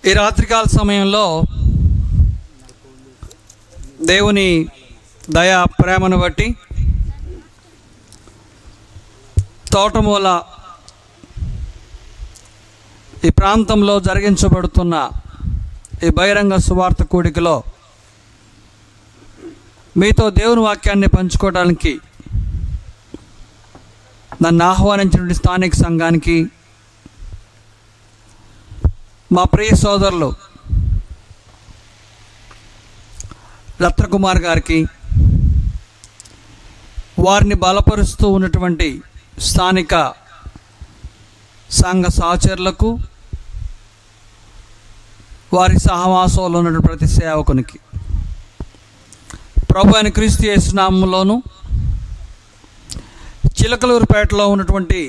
ఈ రాత్రికాల సమయంలో దేవుని దయా ప్రేమను బట్టి తోటమూల ఈ ప్రాంతంలో జరిగించబడుతున్న ఈ బహిరంగ సువార్త కూడికలో మీతో దేవుని వాక్యాన్ని పంచుకోవడానికి నన్ను ఆహ్వానించినటువంటి స్థానిక సంఘానికి, మా ప్రియ సోదరులు రత్నకుమార్ గారికి, వారిని బలపరుస్తూ ఉన్నటువంటి స్థానిక సంఘ సహచరులకు, వారి సహవాసంలో ఉన్నటువంటి ప్రతి సేవకునికి ప్రభు అయిన క్రీస్తు యేసు నామములోను, చిలకలూరుపేటలో ఉన్నటువంటి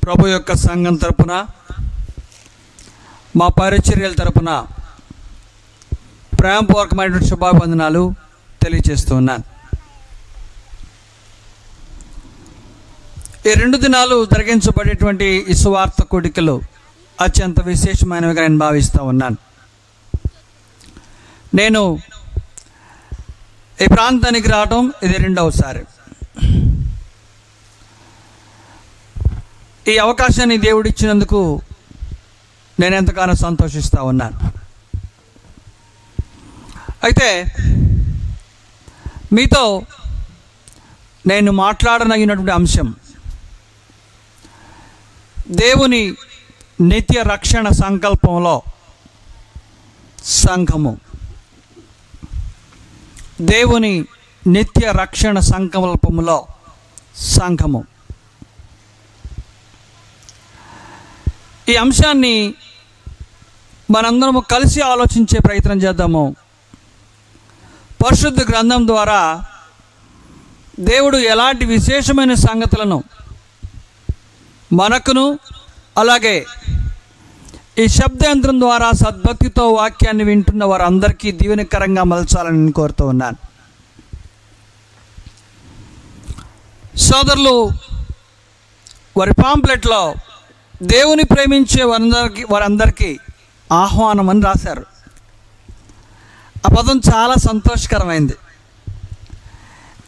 ప్రభు యొక్క సంఘం తరపున, మా పరిచర్యల తరపున ప్రేమపూర్వకమైనటువంటి శుభాభివందనాలు తెలియజేస్తున్నాను. ఈ 2 దినాలు జరిగించబడేటువంటి ఈ సువార్త కూడికలు అత్యంత విశేషమైనవిగా నేను భావిస్తూ ఉన్నాను. నేను ఈ ప్రాంతానికి రావడం ఇది 2వసారి. ఈ అవకాశాన్ని దేవుడిచ్చినందుకు నేను ఎంతగానో సంతోషిస్తూ ఉన్నాను. అయితే మీతో నేను మాట్లాడనగినటువంటి అంశం దేవుని నిత్య రక్షణ సంకల్పంలో సంఘము. దేవుని నిత్య రక్షణ సంకల్పంలో సంఘము. ఈ అంశాన్ని మనందరము కలిసి ఆలోచించే ప్రయత్నం చేద్దాము. పరిశుద్ధ గ్రంథం ద్వారా దేవుడు ఎలాంటి విశేషమైన సంగతులను మనకును, అలాగే ఈ శబ్దయంత్రం ద్వారా సద్భక్తితో వాక్యాన్ని వింటున్న వారందరికీ దీవెనకరంగా మలచాలని నేను కోరుతూ ఉన్నాను. సోదరులు వారి పాంప్లెట్లో దేవుని ప్రేమించే వారందరికీ ఆహ్వానం అని రాశారు. ఆ పదం చాలా సంతోషకరమైంది.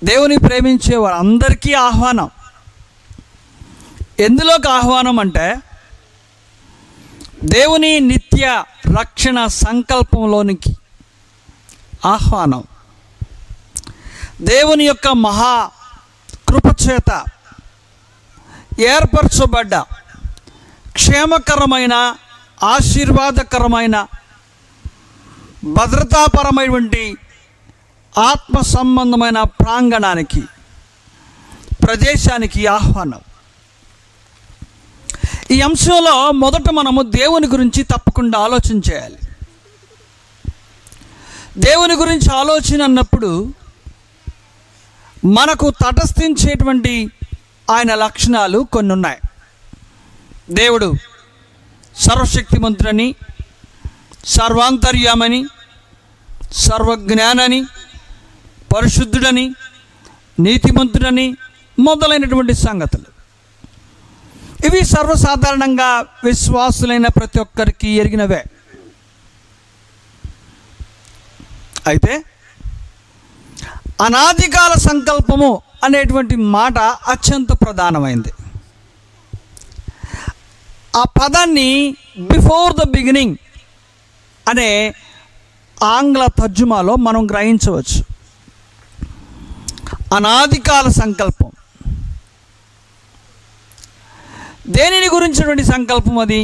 దేవుని ప్రేమించే వారందరికీ ఆహ్వానం. ఎందులోకి ఆహ్వానం అంటే దేవుని నిత్య రక్షణ సంకల్పంలోనికి ఆహ్వానం. దేవుని యొక్క మహా కృపచేత ఏర్పరచబడ్డ క్షేమకరమైన, ఆశీర్వాదకరమైన, భద్రతాపరమైనటువంటి ఆత్మ సంబంధమైన ప్రాంగణానికి, ప్రదేశానికి ఆహ్వానం. ఈ అంశంలో మొదట మనము దేవుని గురించి తప్పకుండా ఆలోచన చేయాలి. దేవుని గురించి ఆలోచన అన్నప్పుడు మనకు తటస్థించేటువంటి ఆయన లక్షణాలు కొన్ని ఉన్నాయి. దేవుడు సర్వశక్తిమంతుడని, సర్వాంతర్యామని, సర్వజ్ఞానని, పరిశుద్ధుడని, నీతిమంతుడని మొదలైనటువంటి సంగతులు. ఇవి సర్వసాధారణంగా విశ్వాసులైన ప్రతి ఒక్కరికి ఎరిగినవే. అయితే అనాదికాల సంకల్పము అనేటువంటి మాట అత్యంత ప్రధానమైంది. ఆ పదాన్ని బిఫోర్ ద బిగినింగ్ అనే ఆంగ్ల తర్జుమాలో మనం గ్రహించవచ్చు. అనాదికాల సంకల్పం. దేనిని గురించినటువంటి సంకల్పం అది?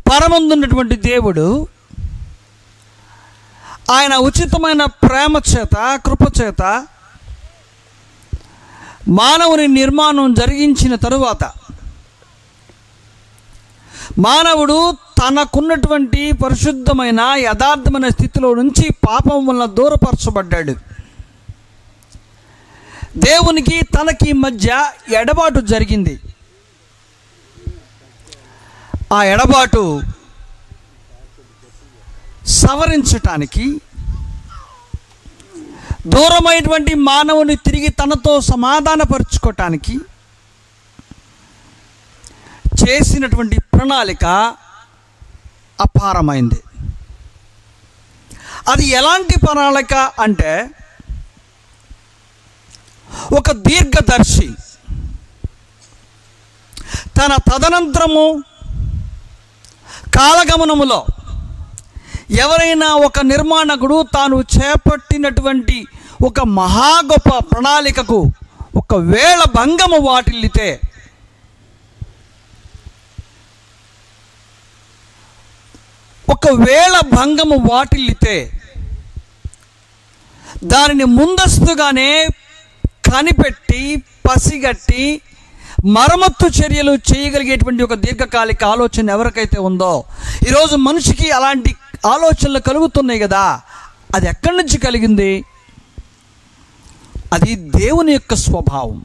పరమందున్నటువంటి దేవుడు ఆయన ఉచితమైన ప్రేమ చేత, కృపచేత మానవుని నిర్మాణం జరిగించిన తరువాత మానవుడు తనకున్నటువంటి పరిశుద్ధమైన యథార్థమైన స్థితిలో నుంచి పాపం వలన దూరపరచబడ్డాడు. దేవునికి తనకి మధ్య ఎడబాటు జరిగింది. ఆ ఎడబాటు సవరించటానికి, దూరమైనటువంటి మానవుని తిరిగి తనతో సమాధానపరుచుకోవటానికి చేసినటువంటి ప్రణాళిక అపారమైంది. అది ఎలాంటి ప్రణాళిక అంటే, ఒక దీర్ఘదర్శి తన తదనంతరము కాలగమనములో ఎవరైనా ఒక నిర్మాణకుడు తాను చేపట్టినటువంటి ఒక మహా గొప్ప ప్రణాళికకు ఒకవేళ భంగము వాటిల్లితే దానిని ముందస్తుగానే కనిపెట్టి పసిగట్టి మరమ్మత్తు చర్యలు చేయగలిగేటువంటి ఒక దీర్ఘకాలిక ఆలోచన ఎవరికైతే ఉందో, ఈరోజు మనిషికి అలాంటి ఆలోచనలు కలుగుతున్నాయి కదా, అది ఎక్కడి నుంచి కలిగింది? అది దేవుని యొక్క స్వభావం.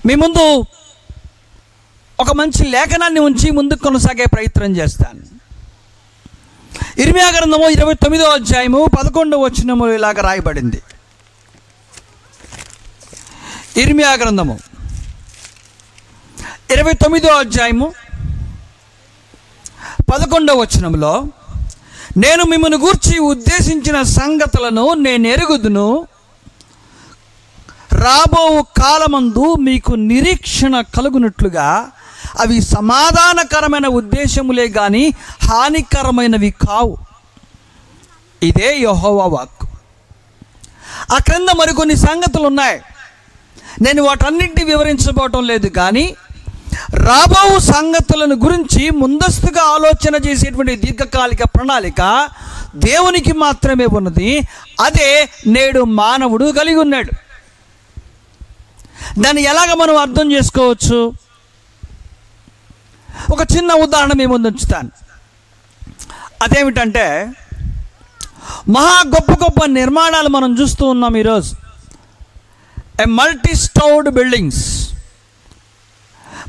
మీ ముందు ఒక మంచి లేఖనాన్ని ఉంచి ముందుకు కొనసాగే ప్రయత్నం చేస్తాను. ఇర్మియా గ్రంథము 29వ అధ్యాయము 11వ వచనములో ఇలాగ రాయబడింది. ఇర్మియా గ్రంథము 29వ అధ్యాయము 11వ వచనములో, నేను మిమ్మల్ని గూర్చి ఉద్దేశించిన సంగతులను నేను ఎరుగుదును, రాబో కాలమందు మీకు నిరీక్షణ కలుగునట్లుగా అవి సమాధానకరమైన ఉద్దేశములే గాని హానికరమైనవి కావు. ఇదే యెహోవా వాక్కు. ఆ క్రింద మరికొన్ని సంగతులు ఉన్నాయి, నేను వాటన్నింటినీ వివరించబోవటం లేదు. కానీ రాబో సంగతులను గురించి ముందస్తుగా ఆలోచన చేసేటువంటి దీర్ఘకాలిక ప్రణాళిక దేవునికి మాత్రమే ఉన్నది. అదే నేడు మానవుడు కలిగి ఉన్నాడు. దాన్ని ఎలాగ మనం అర్థం చేసుకోవచ్చు? ఒక చిన్న ఉదాహరణ మీ ముందు ఉంచుతాను. అదేమిటంటే, మహా గొప్ప గొప్ప నిర్మాణాలు మనం చూస్తూ ఉన్నాం ఈరోజు. Multi stored buildings,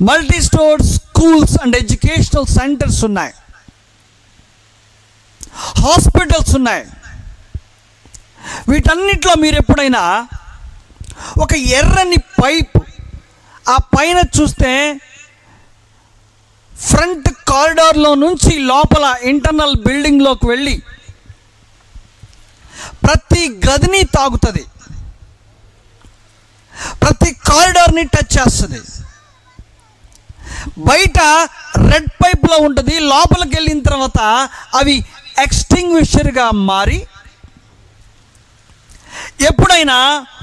multi stored schools and educational centres ఉన్నాయి, హాస్పిటల్స్ ఉన్నాయి. వీటన్నిటిలో మీరు ఎప్పుడైనా ఒక ఎర్రని పైపు ఆ పైన చూస్తే ఫ్రంట్ కారిడార్లో నుంచి లోపల ఇంటర్నల్ బిల్డింగ్లోకి వెళ్ళి ప్రతి గదిని తాగుతుంది, ప్రతి కారిడార్ని టచ్ చేస్తుంది. బయట రెడ్ పైప్లో ఉంటుంది, లోపలికి వెళ్ళిన తర్వాత అవి ఎక్స్టింగ్విషర్గా మారి ఎప్పుడైనా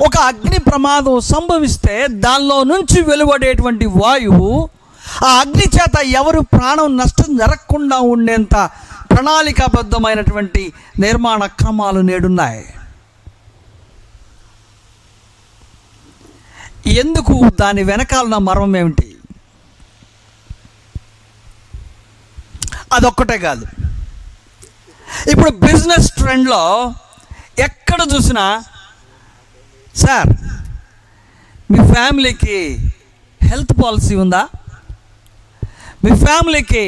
ఒక అగ్ని ప్రమాదం సంభవిస్తే దానిలో నుంచి వెలువడేటువంటి వాయువు ఆ అగ్ని చేత ఎవరు ప్రాణం నష్టం జరగకుండా ఉండేంత ప్రణాళికాబద్ధమైనటువంటి నిర్మాణ క్రమాలు నేడున్నాయి. ఎందుకు? దాని వెనకాలన్న మర్మం ఏమిటి? అదొక్కటే కాదు, ఇప్పుడు బిజినెస్ ట్రెండ్లో ఎక్కడ చూసినా, సార్ మీ ఫ్యామిలీకి హెల్త్ పాలసీ ఉందా, మీ ఫ్యామిలీకి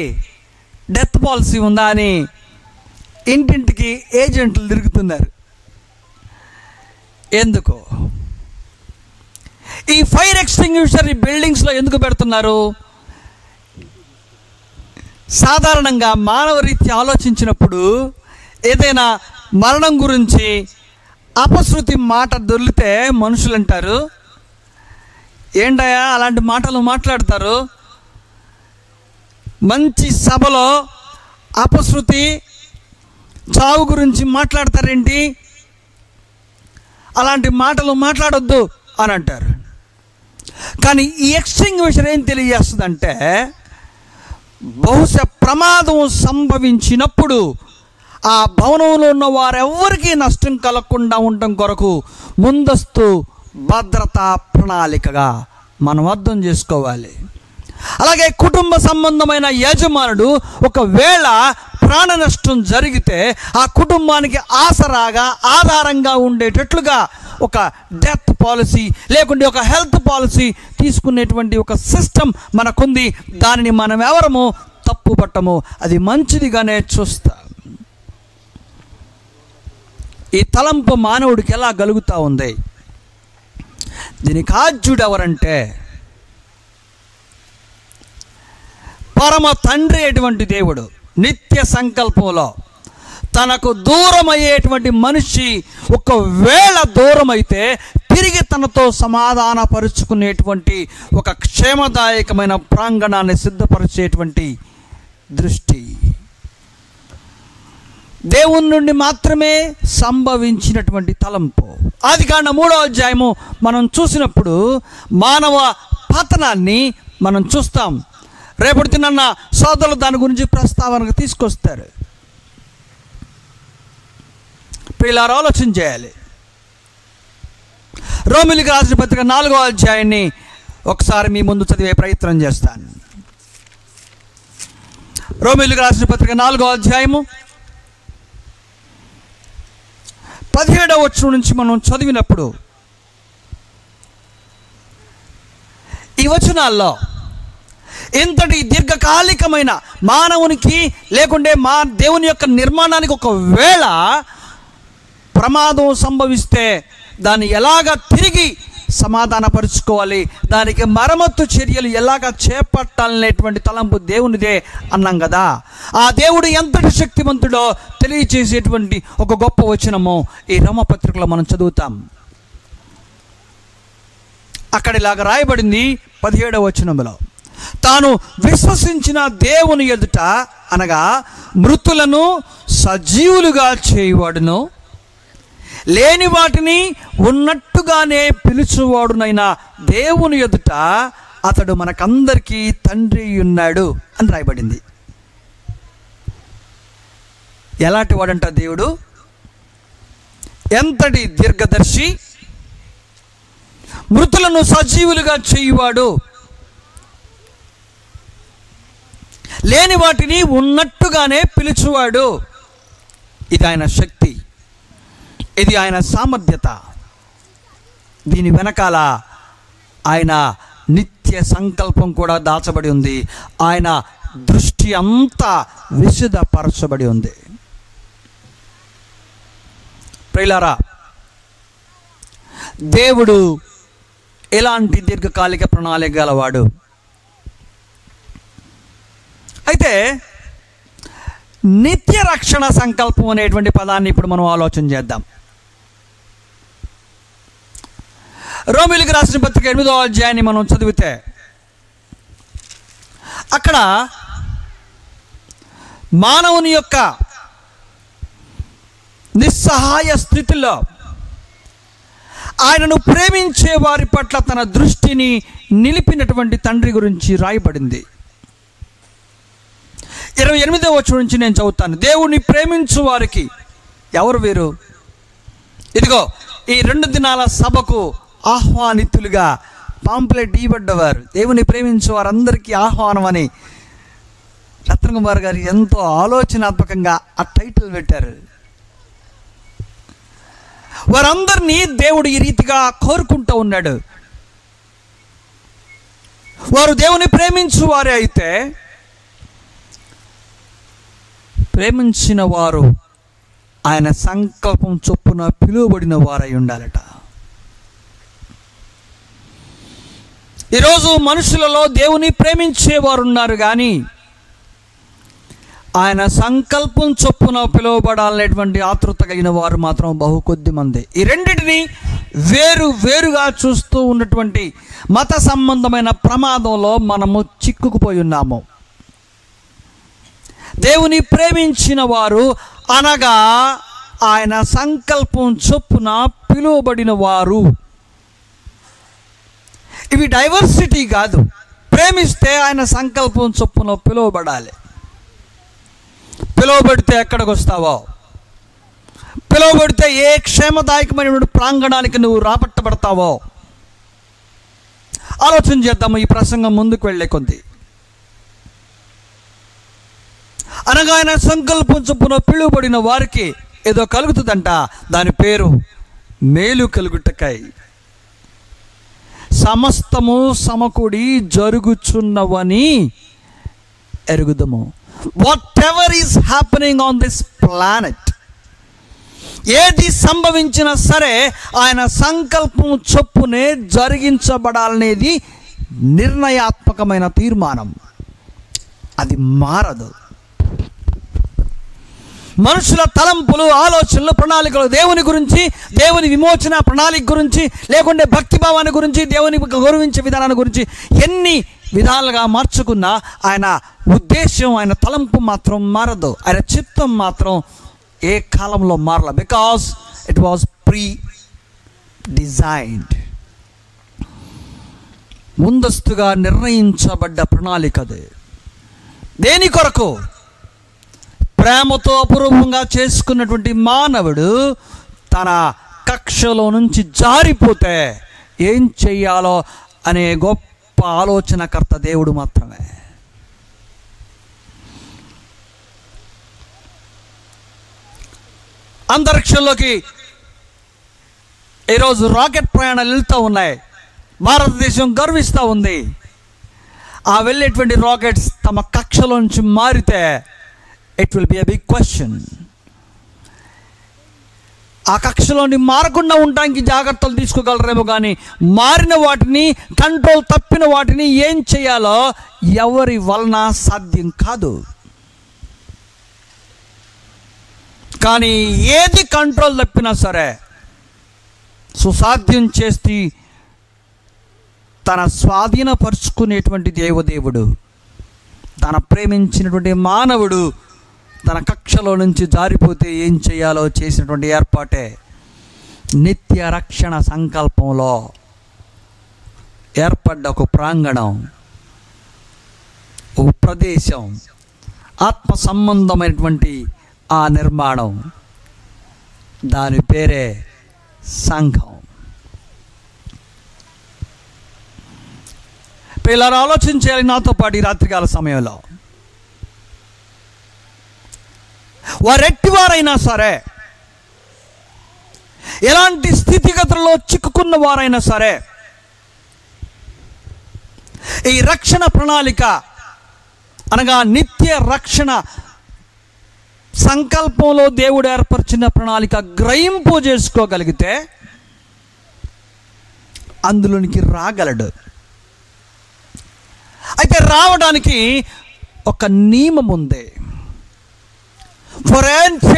డెత్ పాలసీ ఉందా అని ఇంటింటికి ఏజెంట్లు తిరుగుతున్నారు. ఎందుకు? ఈ ఫైర్ ఎక్స్టింగ్విషర్ ఈ బిల్డింగ్స్లో ఎందుకు పెడుతున్నారు? సాధారణంగా మానవ రీత్యా ఆలోచించినప్పుడు ఏదైనా మరణం గురించి అపశృతి మాట దొరికితే మనుషులు అంటారు, ఏంటయ్యా అలాంటి మాటలు మాట్లాడతారు, మంచి సభలో అపశృతి చావు గురించి మాట్లాడతారేంటి, అలాంటి మాటలు మాట్లాడొద్దు అని అంటారు. కానీ ఈ ఎక్స్టింగ్విషర్ ఏం తెలియజేస్తుందంటే, బహుశా ప్రమాదం సంభవించినప్పుడు ఆ భవనంలో ఉన్న వారెవ్వరికీ నష్టం కలగకుండా ఉండటం కొరకు ముందస్తు భద్రతా ప్రణాళికగా మనం అర్థం చేసుకోవాలి. అలాగే కుటుంబ సంబంధమైన యజమానుడు ఒకవేళ ప్రాణ నష్టం జరిగితే ఆ కుటుంబానికి ఆసరాగా ఆధారంగా ఉండేటట్లుగా ఒక డెత్ పాలసీ లేకుంటే ఒక హెల్త్ పాలసీ తీసుకునేటువంటి ఒక సిస్టమ్ మనకుంది. దానిని మనం ఎవరము తప్పు పట్టము, అది మంచిదిగానే చూస్తాం. ఈ తలంపు మానవుడికి ఎలా కలుగుతూ ఉంది? దీనికి ఆద్యుడు ఎవరంటే పరమ తండ్రి అటువంటి దేవుడు నిత్య సంకల్పంలో తనకు దూరం అయ్యేటువంటి మనిషి ఒకవేళ దూరం అయితే తిరిగి తనతో సమాధానపరుచుకునేటువంటి ఒక క్షేమదాయకమైన ప్రాంగణాన్ని సిద్ధపరిచేటువంటి దృష్టి దేవుని నుండి మాత్రమే సంభవించినటువంటి తలంపు. ఆదికాండం 3వ అధ్యాయము మనం చూసినప్పుడు మానవ పతనాన్ని మనం చూస్తాం. రేపటి దినాన సోదరులు దాని గురించి ప్రస్తావనకు తీసుకొస్తారు. ప్రియులారా, ఆలోచన చేయాలి. రోమీయులకు రాసిన పత్రిక 4వ అధ్యాయాన్ని ఒకసారి మీ ముందు చదివే ప్రయత్నం చేస్తాను. రోమీయులకు రాసిన పత్రిక 4వ అధ్యాయము 17వ వచనం నుంచి మనం చదివినప్పుడు ఈ వచనాల్లో ఇంతటి దీర్ఘకాలికమైన మానవునికి లేకుంటే దేవుని యొక్క నిర్మాణానికి ఒకవేళ ప్రమాదం సంభవిస్తే దాన్ని ఎలాగ తిరిగి సమాధానపరుచుకోవాలి, దానికి మరమ్మత్తు చర్యలు ఎలాగ చేపట్టాలనేటువంటి తలంపు దేవునిదే అన్నాం కదా. ఆ దేవుడు ఎంతటి శక్తివంతుడో తెలియచేసేటువంటి ఒక గొప్ప వచనము ఈ రోమపత్రికలో మనం చదువుతాం. అక్కడ ఇలాగ రాయబడింది 17వ వచనంలో, తాను విశ్వసించిన దేవుని ఎదుట అనగా మృతులను సజీవులుగా చేయువాడును, లేని వాటిని ఉన్నట్టుగానే పిలుచువాడునైనా దేవుని ఎదుట అతడు మనకందరికీ తండ్రి ఉన్నాడు అని రాయబడింది. ఎలాంటి వాడంట దేవుడు? ఎంతటి దీర్ఘదర్శి, మృతులను సజీవులుగా చేయువాడు, లేని వాటిని ఉన్నట్టుగానే పిలుచువాడు. ఇది ఆయన శక్తి, ఇది ఆయన సామర్థ్యత. దీని వెనకాల ఆయన నిత్య సంకల్పం కూడా దాచబడి ఉంది. ఆయన దృష్టి అంతా విశదపరచబడి ఉంది. ప్రియులారా, దేవుడు ఎలాంటి దీర్ఘకాలిక ప్రణాళిక గలవాడు? అయితే నిత్య రక్షణ సంకల్పం అనేటువంటి పదాన్ని ఇప్పుడు మనం ఆలోచన చేద్దాం. రోమీయులకు రాసిన పత్రిక 8వ అధ్యాయాన్ని మనం చదివితే అక్కడ మానవుని యొక్క నిస్సహాయ స్థితిలో ఆయనను ప్రేమించే వారి పట్ల తన దృష్టిని నిలిపినటువంటి తండ్రి గురించి రాయబడింది. 28వ వచనం నుంచి నేను చదువుతాను. దేవుణ్ణి ప్రేమించు వారికి ఎవరు వీరు? ఇదిగో ఈ 2 దినాల సభకు ఆహ్వానితులుగా పాంప్లెట్ ఇవ్వబడ్డవారు. దేవుని ప్రేమించు వారందరికీ ఆహ్వానం అని రత్నకుమార్ గారు ఎంతో ఆలోచనాత్మకంగా ఆ టైటిల్ పెట్టారు. వారందరినీ దేవుడు ఈ రీతిగా కోరుకుంటూ ఉన్నాడు. వారు దేవుని ప్రేమించు వారే అయితే ప్రేమించిన వారు ఆయన సంకల్పం చొప్పున పిలువబడిన వారై ఉండాలట. ఈరోజు మనుషులలో దేవుని ప్రేమించేవారు ఉన్నారు, కానీ ఆయన సంకల్పం చొప్పున పిలువబడాలనేటువంటి ఆతృత కలిగిన వారు మాత్రం బహు కొద్ది మంది. ఈ రెండింటిని వేరుగా చూస్తూ ఉన్నటువంటి మత సంబంధమైన ప్రమాదంలో మనము చిక్కుకుపోయి ఉన్నాము. దేవుని ప్రేమించిన వారు అనగా ఆయన సంకల్పం చొప్పున పిలువబడిన వారు. ఇవి డైవర్సిటీ కాదు. ప్రేమిస్తే ఆయన సంకల్పం చొప్పున పిలువబడాలి. పిలువబడితే ఎక్కడికి వస్తావో, పిలువబడితే ఏ క్షేమదాయకమైన ప్రాంగణానికి నువ్వు రాబట్టబడతావో ఆలోచన చేద్దాము. ఈ ప్రసంగం ముందుకు వెళ్ళే కొద్ది అనగా ఆయన సంకల్పం చొప్పున పిలువబడిన వారికి ఏదో కలుగుతుందంట. దాని పేరు మేలు కలుగుటకై సమస్తము సమకూడి జరుగుచున్నవని ఎరుగుదము. Whatever is happening on this planet, ఏది సంభవించినా సరే ఆయన సంకల్పం చొప్పునే జరిగించబడాలనేది నిర్ణయాత్మకమైన తీర్మానం. అది మారదు. మనుషుల తలంపులు, ఆలోచనలు, ప్రణాళికలు దేవుని గురించి, దేవుని విమోచన ప్రణాళిక గురించి, లేకుంటే భక్తిభావాన్ని గురించి, దేవుని గౌరవించే విధానాన్ని గురించి ఎన్ని విధాలుగా మార్చుకున్నా ఆయన ఉద్దేశం, ఆయన తలంపు మాత్రం మారదు. ఆయన చిత్తం మాత్రం ఏ కాలంలో మారల. Because it was pre designed, ముందస్తుగా నిర్ణయించబడ్డ ప్రణాళిక అది. దేని కొరకు? ప్రేమతో అపూర్వంగా చేసుకున్నటువంటి మానవుడు తన కక్షలో నుంచి జారిపోతే ఏం చెయ్యాలో అనే గొప్ప ఆలోచనకర్త దేవుడు మాత్రమే. అంతరిక్షంలోకి ఈరోజు రాకెట్ ప్రయాణాలు వెళ్తూ ఉన్నాయి. భారతదేశం గర్విస్తూ ఉంది. ఆ వెళ్ళేటువంటి రాకెట్స్ తమ కక్షలో నుంచి మారితే it will be a big question. ఆ కక్షలోని మారకుండా ఉండడానికి జాగ్రత్తలు తీసుకోగలరేమో, కానీ మారిన వాటిని, కంట్రోల్ తప్పిన వాటిని ఏం చేయాలో ఎవరి వలన సాధ్యం కాదు. కానీ ఏది కంట్రోల్ తప్పినా సరే సుసాధ్యం చేసి తన స్వాధీనపరుచుకునేటువంటి దేవదేవుడు, తన ప్రేమించినటువంటి మానవుడు తన కక్షలో నుంచి జారిపోతే ఏం చేయాలో చేసినటువంటి ఏర్పాటే నిత్య రక్షణ సంకల్పంలో ఏర్పడ్డ ఒక ప్రాంగణం, ఒక ప్రదేశం, ఆత్మ సంబంధమైనటువంటి ఆ నిర్మాణం. దాని పేరే సంఘం. పిల్లలు ఆలోచించాలి నాతో పాటు ఈ రాత్రికాల సమయంలో. వారెట్టివారైనా సరే, ఎలాంటి స్థితిగతుల్లో చిక్కుకున్న వారైనా సరే, ఈ రక్షణ ప్రణాళిక అనగా నిత్య రక్షణ సంకల్పంలో దేవుడు ఏర్పరిచిన ప్రణాళిక గ్రహింపు చేసుకోగలిగితే అందులోనికి రాగలడు. అయితే రావడానికి ఒక నియమం ఉంది. For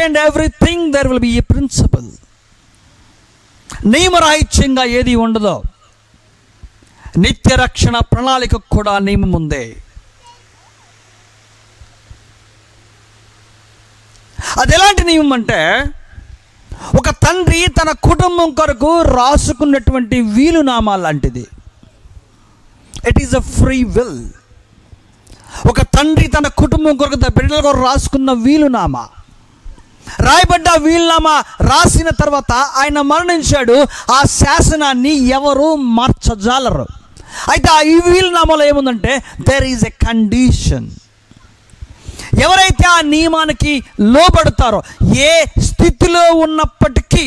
and everything there will be a principle. నియమరాహిత్యంగా ఏది ఉండదో. నిత్య రక్షణ ప్రణాళికకు కూడా నియమం ఉంది. అది ఎలాంటి నియమం అంటే, ఒక తండ్రి తన కుటుంబం కొరకు రాసుకున్నటువంటి వీలునామా లాంటిది. It is a free will. ఒక తండ్రి తన కుటుంబం కొరకు, తన బిడ్డల కొరకు రాసుకున్న వీలునామా, రాయబడ్డ వీలునామా రాసిన తర్వాత ఆయన మరణించాడు. ఆ శాసనాన్ని ఎవరు మార్చజాలరు. అయితే ఆ ఈ వీలునామాలో ఏముందంటే, దెర్ ఈజ్ ఎ కండిషన్. ఎవరైతే ఆ నియమానికి లోబడతారో, ఏ స్థితిలో ఉన్నప్పటికీ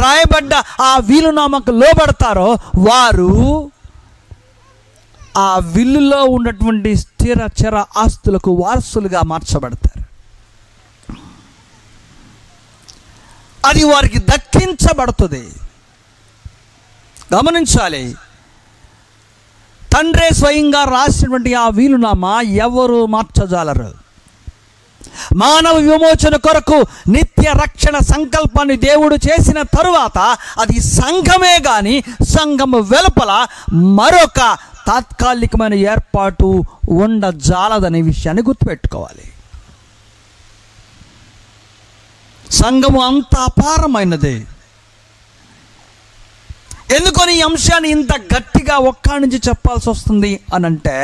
రాయబడ్డ ఆ వీలునామాకు లోబడతారో, వారు ఆ విల్లులో ఉన్నటువంటి స్థిర చర ఆస్తులకు వారసులుగా మార్చబడతారు. అది వారికి దక్కించబడుతుంది. గమనించాలి, తండ్రే స్వయంగా రాసినటువంటి ఆ వీలునామా ఎవరు మార్చజాలరు. మానవ విమోచన కొరకు నిత్య రక్షణ సంకల్పాన్ని దేవుడు చేసిన తరువాత అది సంఘమే కానీ సంఘము వెలుపల మరొక తాత్కాలికమైన ఏర్పాటు ఉండజాలదనే విషయాన్ని గుర్తుపెట్టుకోవాలి. సంఘము అంత అపారమైనది. ఎందుకని ఈ అంశాన్ని ఇంత గట్టిగా ఒక్క నుంచి చెప్పాల్సి వస్తుంది అని అంటే,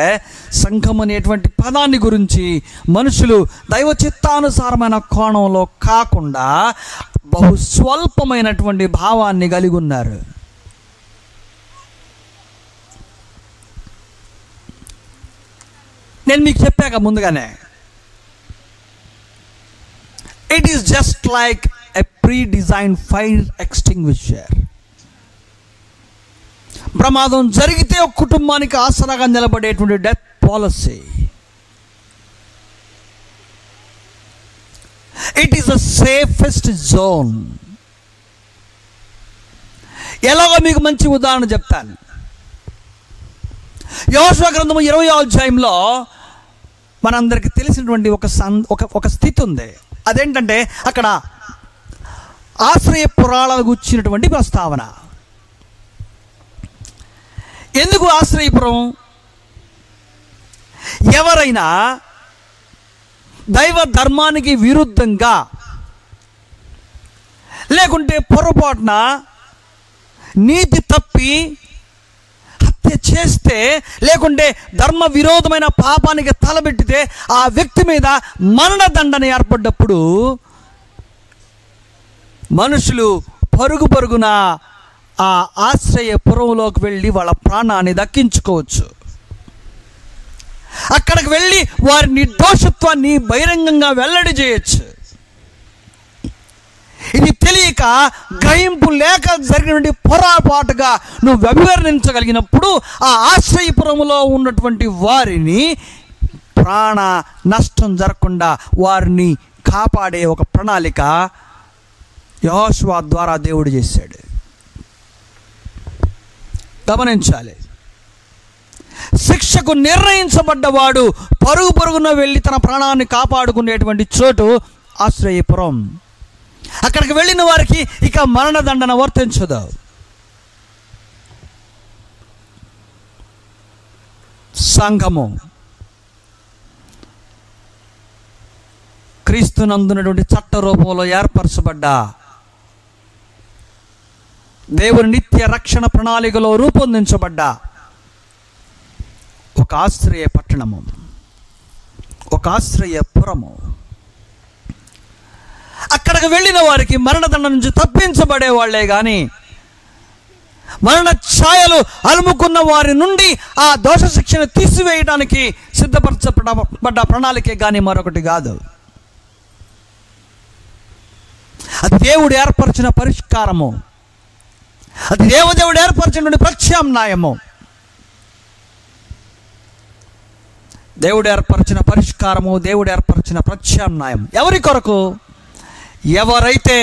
సంఘం అనేటువంటి పదాన్ని గురించి మనుషులు దైవ చిత్తానుసారమైన కోణంలో కాకుండా బహు స్వల్పమైనటువంటి భావాన్ని కలిగి ఉన్నారు. నేను మీకు చెప్పాక ముందుగానే, it is just like a pre design fire extinguisher. ప్రమాదం జరిగితే ఒక కుటుంబానికి ఆసరాగా నిలబడేటువంటి death policy. It is the safest zone. ఎలాగో మీకు మంచి ఉదాహరణ చెప్తాను. యోషువ గ్రంథము 20వ అధ్యాయంలో మనందరికీ తెలిసినటువంటి ఒక స్థితి ఉంది. అదేంటంటే అక్కడ ఆశ్రయపురాలకు వచ్చినటువంటి ప్రస్తావన. ఎందుకు ఆశ్రయపురం? ఎవరైనా దైవ ధర్మానికి విరుద్ధంగా లేకుంటే పొరపాటున నీతి తప్పి హత్య చేస్తే, లేకుంటే ధర్మ విరోధమైన పాపానికి తలబెట్టితే ఆ వ్యక్తి మీద మరణదండన ఏర్పడ్డప్పుడు మనుషులు పరుగు పరుగున ఆ ఆశ్రయపురంలోకి వెళ్ళి వాళ్ళ ప్రాణాన్ని దక్కించుకోవచ్చు. అక్కడికి వెళ్ళి వారి నిర్దోషత్వాన్ని బహిరంగంగా వెల్లడి చేయొచ్చు. ఇది తెలియక, గ్రహింపు లేక జరిగినటువంటి పొరపాటుగా నువ్వు వ్యవహరించగలిగినప్పుడు ఆ ఆశ్రయపురంలో ఉన్నటువంటి వారిని ప్రాణ నష్టం జరగకుండా వారిని కాపాడే ఒక ప్రణాళిక యెహోషువ ద్వారా దేవుడు చేశాడు. గమనించాలి. శిక్షకు నిర్ణయించబడ్డవాడు పరుగు పరుగున వెళ్ళి తన ప్రాణాన్ని కాపాడుకునేటువంటి చోటు ఆశ్రయపురం. అక్కడికి వెళ్ళిన వారికి ఇక మరణదండన వర్తించదు. సంఘము క్రీస్తునందునటువంటి చట్ట రూపంలో ఏర్పరచబడ్డ దేవుని నిత్య రక్షణ ప్రణాళికలో రూపొందించబడ్డ ఒక ఆశ్రయ పట్టణము, ఒక ఆశ్రయపురము. అక్కడికి వెళ్ళిన వారికి మరణదండ నుంచి తప్పించబడే వాళ్లే కానీ మరణ ఛాయలు అలుముకున్న వారి నుండి ఆ దోష శిక్షను తీసివేయడానికి సిద్ధపరచబడ్డ ప్రణాళికే కానీ మరొకటి కాదు. అది దేవుడు ఏర్పరిచిన పరిష్కారము, అది దేవదేవుడు ఏర్పరిచిన ప్రత్యామ్నాయము. దేవుడు ఏర్పరిచిన పరిష్కారము, దేవుడు ఏర్పరిచిన ప్రత్యామ్నాయం. ఎవరి కొరకు? ఎవరైతే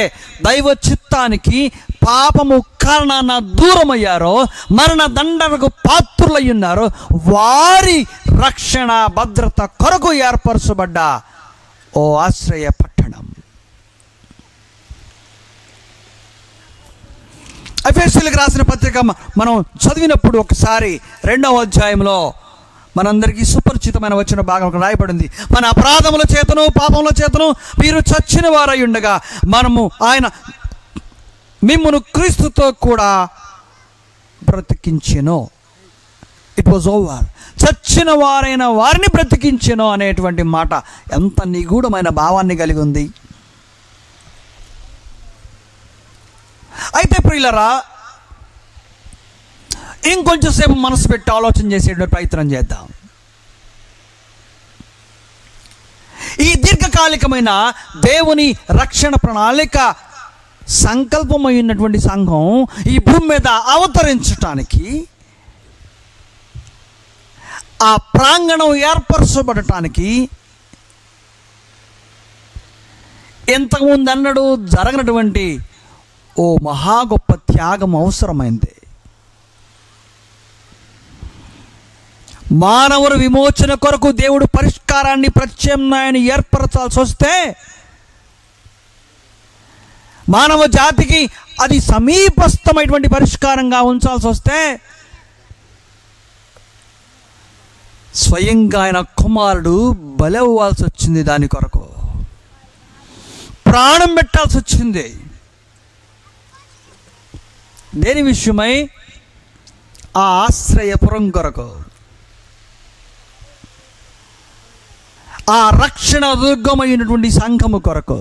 దైవ చిత్తానికి పాపము కారణాన దూరమయ్యారో, మరణ దండనకు పాత్రులయ్యున్నారో వారి రక్షణ భద్రత కొరకు ఏర్పరచబడ్డ ఓ ఆశ్రయ పట్టణం. ఎఫెసీయులకు రాసిన పత్రిక మనం చదివినప్పుడు ఒకసారి 2వ అధ్యాయంలో మనందరికీ సుపరిచితమైన వచ్చిన భాగం రాయబడింది. మన అపరాధముల చేతను పాపముల చేతను మీరు చచ్చిన వారై ఉండగా మనము ఆయన మిమ్మును క్రీస్తుతో కూడా బ్రతికించెను. It was over. చచ్చిన వారైన వారిని బ్రతికించెను అనేటువంటి మాట ఎంత నిగూఢమైన భావాన్ని కలిగి ఉంది. అయితే ప్రియులరా, ఇంకొంచెం సేపు మనసు పెట్టి ఆలోచన చేసేటువంటి ప్రయత్నం చేద్దాం. ఈ దీర్ఘకాలికమైన దేవుని రక్షణ ప్రణాళిక సంకల్పమైనటువంటి సంఘం ఈ భూమి మీద అవతరించటానికి, ఆ ప్రాంగణం ఏర్పరచబడటానికి ఇంతకుముందు అన్నడు జరగనటువంటి ఓ మహా గొప్ప త్యాగం అవసరమైంది. మానవుల విమోచన కొరకు దేవుడు పరిష్కారాన్ని, ప్రత్యామ్నాయాన్ని ఏర్పరచాల్సి వస్తే, మానవ జాతికి అది సమీపస్థమైనటువంటి పరిష్కారంగా ఉంచాల్సి వస్తే, స్వయంగా ఆయన కుమారుడు బలవ్వాల్సి వచ్చింది. దాని కొరకు ప్రాణం పెట్టాల్సి వచ్చింది. దేని విషయమై? ఆ ఆశ్రయపురం కొరకు, ఆ రక్షణ దుర్గమైనటువంటి సంఘము కొరకు.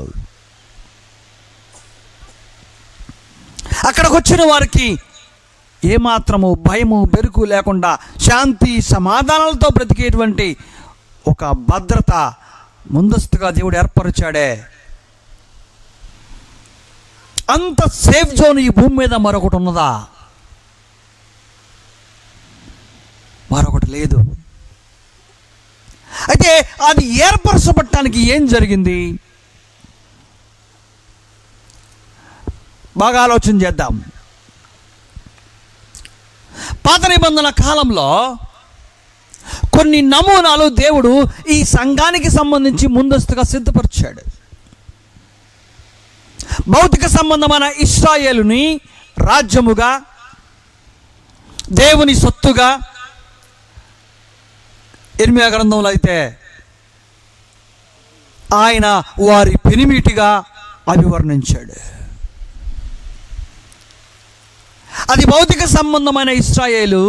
అక్కడికి వచ్చిన వారికి ఏమాత్రము భయము బెరుకు లేకుండా శాంతి సమాధానాలతో బ్రతికేటువంటి ఒక భద్రత ముందస్తుగా దేవుడు ఏర్పరిచాడే. అంత సేఫ్ జోన్ ఈ భూమి మీద మరొకటి ఉన్నదా? మరొకటి లేదు. అయితే అది ఏర్పరచబడటానికి ఏం జరిగింది? బాగా ఆలోచన చేద్దాం. పాత నిబంధన కాలంలో కొన్ని నమూనాలు దేవుడు ఈ సంఘానికి సంబంధించి ముందస్తుగా సిద్ధపరిచాడు. భౌతిక సంబంధమైన ఇశ్రాయేలుని రాజ్యముగా, దేవుని సొత్తుగా, ఇర్మియా గ్రంథంలో అయితే ఆయన వారి పెనిమిటిగా అభివర్ణించాడు. అది భౌతిక సంబంధమైన ఇశ్రాయేలు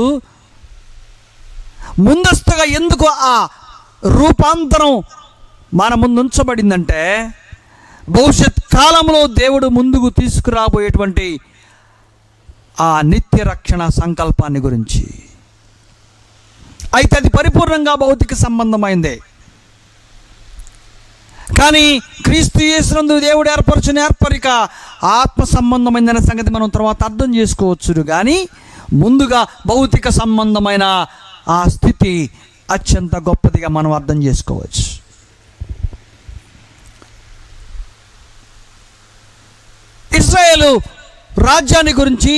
ముందస్తుగా ఎందుకు ఆ రూపాంతరం మన ముందు ఉంచబడిందంటే, భవిష్యత్ కాలంలో దేవుడు ముందుకు తీసుకురాబోయేటువంటి ఆ నిత్య రక్షణ సంకల్పాన్ని గురించి. అయితే అది పరిపూర్ణంగా భౌతిక సంబంధమైందే. కానీ క్రీస్తు యేసునందు దేవుడు ఏర్పరచిన ఏర్పరిక ఆత్మ సంబంధమైందనే సంగతి మనం తర్వాత అర్థం చేసుకోవచ్చు. కానీ ముందుగా భౌతిక సంబంధమైన ఆ స్థితి అత్యంత గొప్పదిగా మనం అర్థం చేసుకోవచ్చు. ఇశ్రాయేలు రాజ్యాన్ని గురించి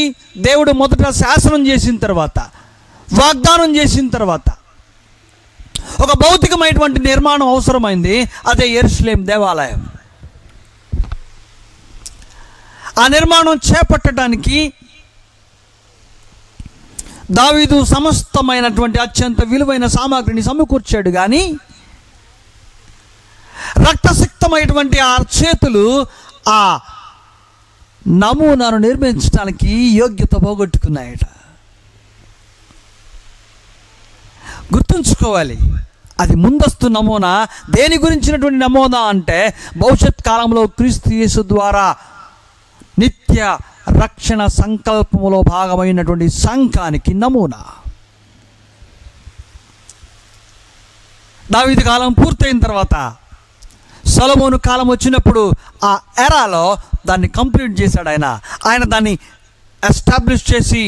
దేవుడు మొదట శాసనం చేసిన తర్వాత, వాగ్దానం చేసిన తర్వాత ఒక భౌతికమైనటువంటి నిర్మాణం అవసరమైంది. అదే యెరూషలేం దేవాలయం. ఆ నిర్మాణం చేపట్టడానికి దావీదు సమస్తమైనటువంటి అత్యంత విలువైన సామాగ్రిని సమకూర్చాడు. కానీ రక్తసిక్తమైనటువంటి ఆ చేతులు ఆ నమూనాను నిర్మించడానికి యోగ్యత పోగొట్టుకున్నాయట. గుర్తుంచుకోవాలి, అది ముందస్తు నమూనా. దేని గురించినటువంటి నమూనా అంటే, భవిష్యత్ కాలంలో క్రీస్తు యేసు ద్వారా నిత్య రక్షణ సంకల్పములో భాగమైనటువంటి సంఘానికి నమూనా. దావీదు కాలం పూర్తయిన తర్వాత సొలొమోను కాలం వచ్చినప్పుడు ఆ ఎరాలో దాన్ని కంప్లీట్ చేశాడు. ఆయన దాన్ని ఎస్టాబ్లిష్ చేసి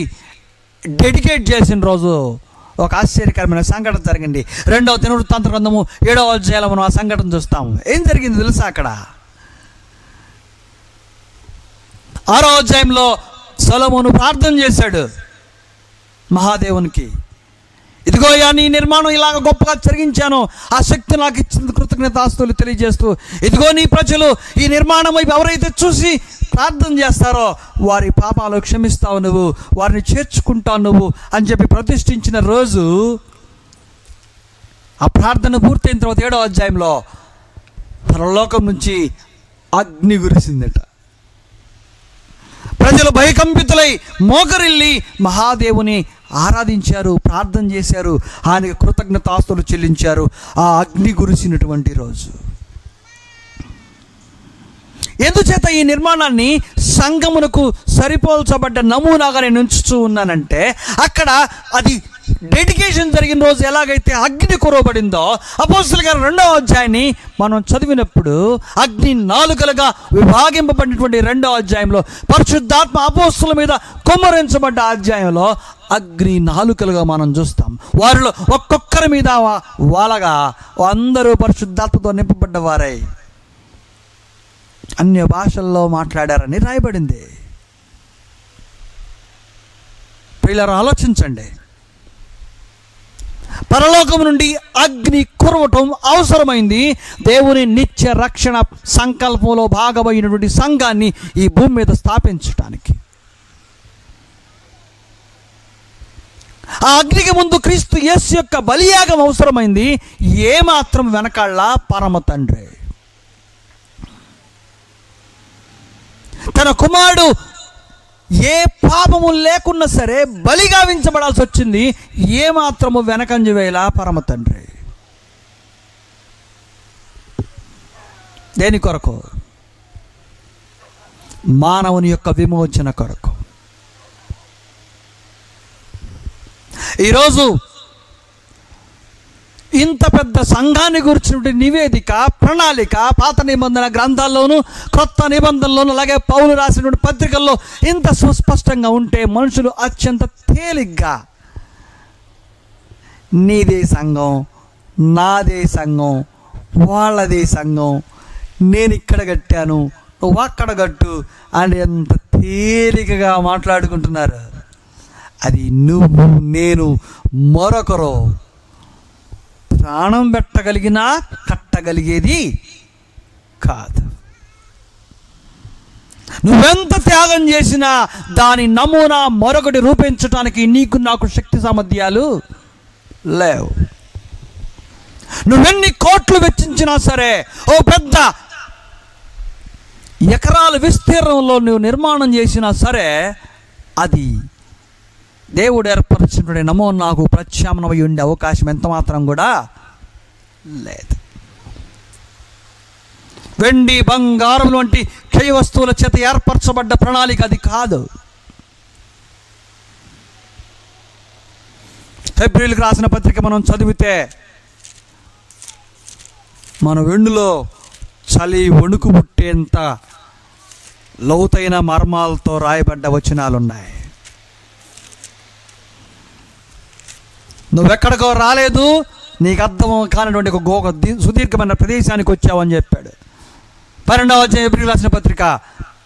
డెడికేట్ చేసిన రోజు ఒక ఆశ్చర్యకరమైన సంఘటన జరిగింది. 2వ దినవృత్తాంత గ్రంథము 7వ అధ్యాయంలో మనం ఆ సంఘటన చూస్తాము. ఏం జరిగింది తెలుసా? అక్కడ 6వ అధ్యాయంలో సొలొమోను ప్రార్థన చేశాడు మహాదేవునికి. ఇదిగో నీ నిర్మాణం ఇలాగ గొప్పగా జరిగించాను, ఆ శక్తి నాకు ఇచ్చిన కృతజ్ఞతాస్తులు తెలియజేస్తూ, ఇదిగో నీ ప్రజలు ఈ నిర్మాణం వైపు ఎవరైతే చూసి ప్రార్థన చేస్తారో వారి పాపాలు క్షమిస్తావు నువ్వు, వారిని చేర్చుకుంటావు నువ్వు అని చెప్పి ప్రతిష్ఠించిన రోజు. ఆ ప్రార్థన పూర్తయిన తర్వాత 7వ అధ్యాయంలో పరలోకం నుంచి అగ్ని కురిసిందట. ప్రజలు భయకంపితులై మోకరిల్లి మహాదేవుని ఆరాధించారు, ప్రార్థన చేశారు, ఆయనకు కృతజ్ఞతాస్తులు చెల్లించారు. ఆ అగ్ని కురిసినటువంటి రోజు. ఎందుచేత ఈ నిర్మాణాన్ని సంఘమునకు సరిపోల్చబడ్డ నమూనాగా నేను ఉంచుతూ ఉన్నానంటే, అక్కడ అది డెడికేషన్ జరిగిన రోజు ఎలాగైతే అగ్ని కురవబడిందో, అపోస్తలుల గారి 2వ అధ్యాయాన్ని మనం చదివినప్పుడు అగ్ని నాలుకలుగా విభాగింపబడినటువంటి 2వ అధ్యాయంలో, పరిశుద్ధాత్మ అపోస్తలుల మీద కుమ్మరించబడ్డ అధ్యాయంలో అగ్ని నాలుకలుగా మనం చూస్తాం. వారిలో ఒక్కొక్కరి మీద వాలగా అందరూ పరిశుద్ధాత్మతో నింపబడ్డవారై అన్య భాషల్లో మాట్లాడారని రాయబడింది. ప్రియులారా, ఆలోచించండి. పరలోకం నుండి అగ్ని కురవటం అవసరమైంది దేవుని నిత్య రక్షణ సంకల్పంలో భాగమైనటువంటి సంఘాన్ని ఈ భూమి మీద స్థాపించడానికి. ఆ అగ్నికి ముందు క్రీస్తు యేసు యొక్క బలియాగం అవసరమైంది. ఏమాత్రం వెనకాళ్ళ పరమ తండ్రి తన కుమారుడు ఏ పాపము లేకున్నా సరే బలిగా వించబడాల్సి వచ్చింది. ఏమాత్రము వెనకంజ వేళ పరమ తండ్రి. దేని కొరకు? మానవుని యొక్క విమోచన కొరకు. ఈరోజు ఇంత పెద్ద సంఘాన్ని గురించినటువంటి నివేదిక, ప్రణాళిక పాత నిబంధన గ్రంథాల్లోనూ కొత్త నిబంధనలోనూ అలాగే పౌలు రాసినటువంటి పత్రికల్లో ఇంత సుస్పష్టంగా ఉంటే మనుషులు అత్యంత తేలిగ్గా నీదే సంఘం, నాదే సంఘం, వాళ్ళదే సంఘం, నేను ఇక్కడ కట్టాను, నువ్వు అక్కడ కట్టు అని ఎంత తేలికగా మాట్లాడుకుంటున్నారు. అది నువ్వు, నేను, మరొకరు ప్రాణం పెట్టగలిగినా కట్టగలిగేది కాదు. నువ్వెంత త్యాగం చేసినా దాని నమూనా మరొకటి రూపించడానికి నీకు నాకు శక్తి సామర్థ్యాలు లేవు. నువ్వెన్ని కోట్లు వెచ్చించినా సరే, ఓ పెద్ద ఎకరాల విస్తీర్ణంలో నువ్వు నిర్మాణం చేసినా సరే, అది దేవుడు ఏర్పరిచినటువంటి నమూనాకు ప్రత్యామ్నాయమై ఉండే అవకాశం ఎంత మాత్రం కూడా లేదు. వెండి బంగారం వంటి క్షయ వస్తువుల చేత ఏర్పరచబడ్డ ప్రణాళిక అది కాదు. హెబ్రీయులకు రాసిన పత్రిక మనం చదివితే మన వెండిలో చలి వణుకు పుట్టేంత లోతైన మర్మాలతో రాయబడ్డ వచనాలున్నాయి. నువ్వెక్కడికో రాలేదు, నీకు అర్థం కానటువంటి ఒక సుదీర్ఘమైన ప్రదేశానికి వచ్చావని చెప్పాడు. 12వ అధ్యాయం హెబ్రీయులకు రాసిన పత్రిక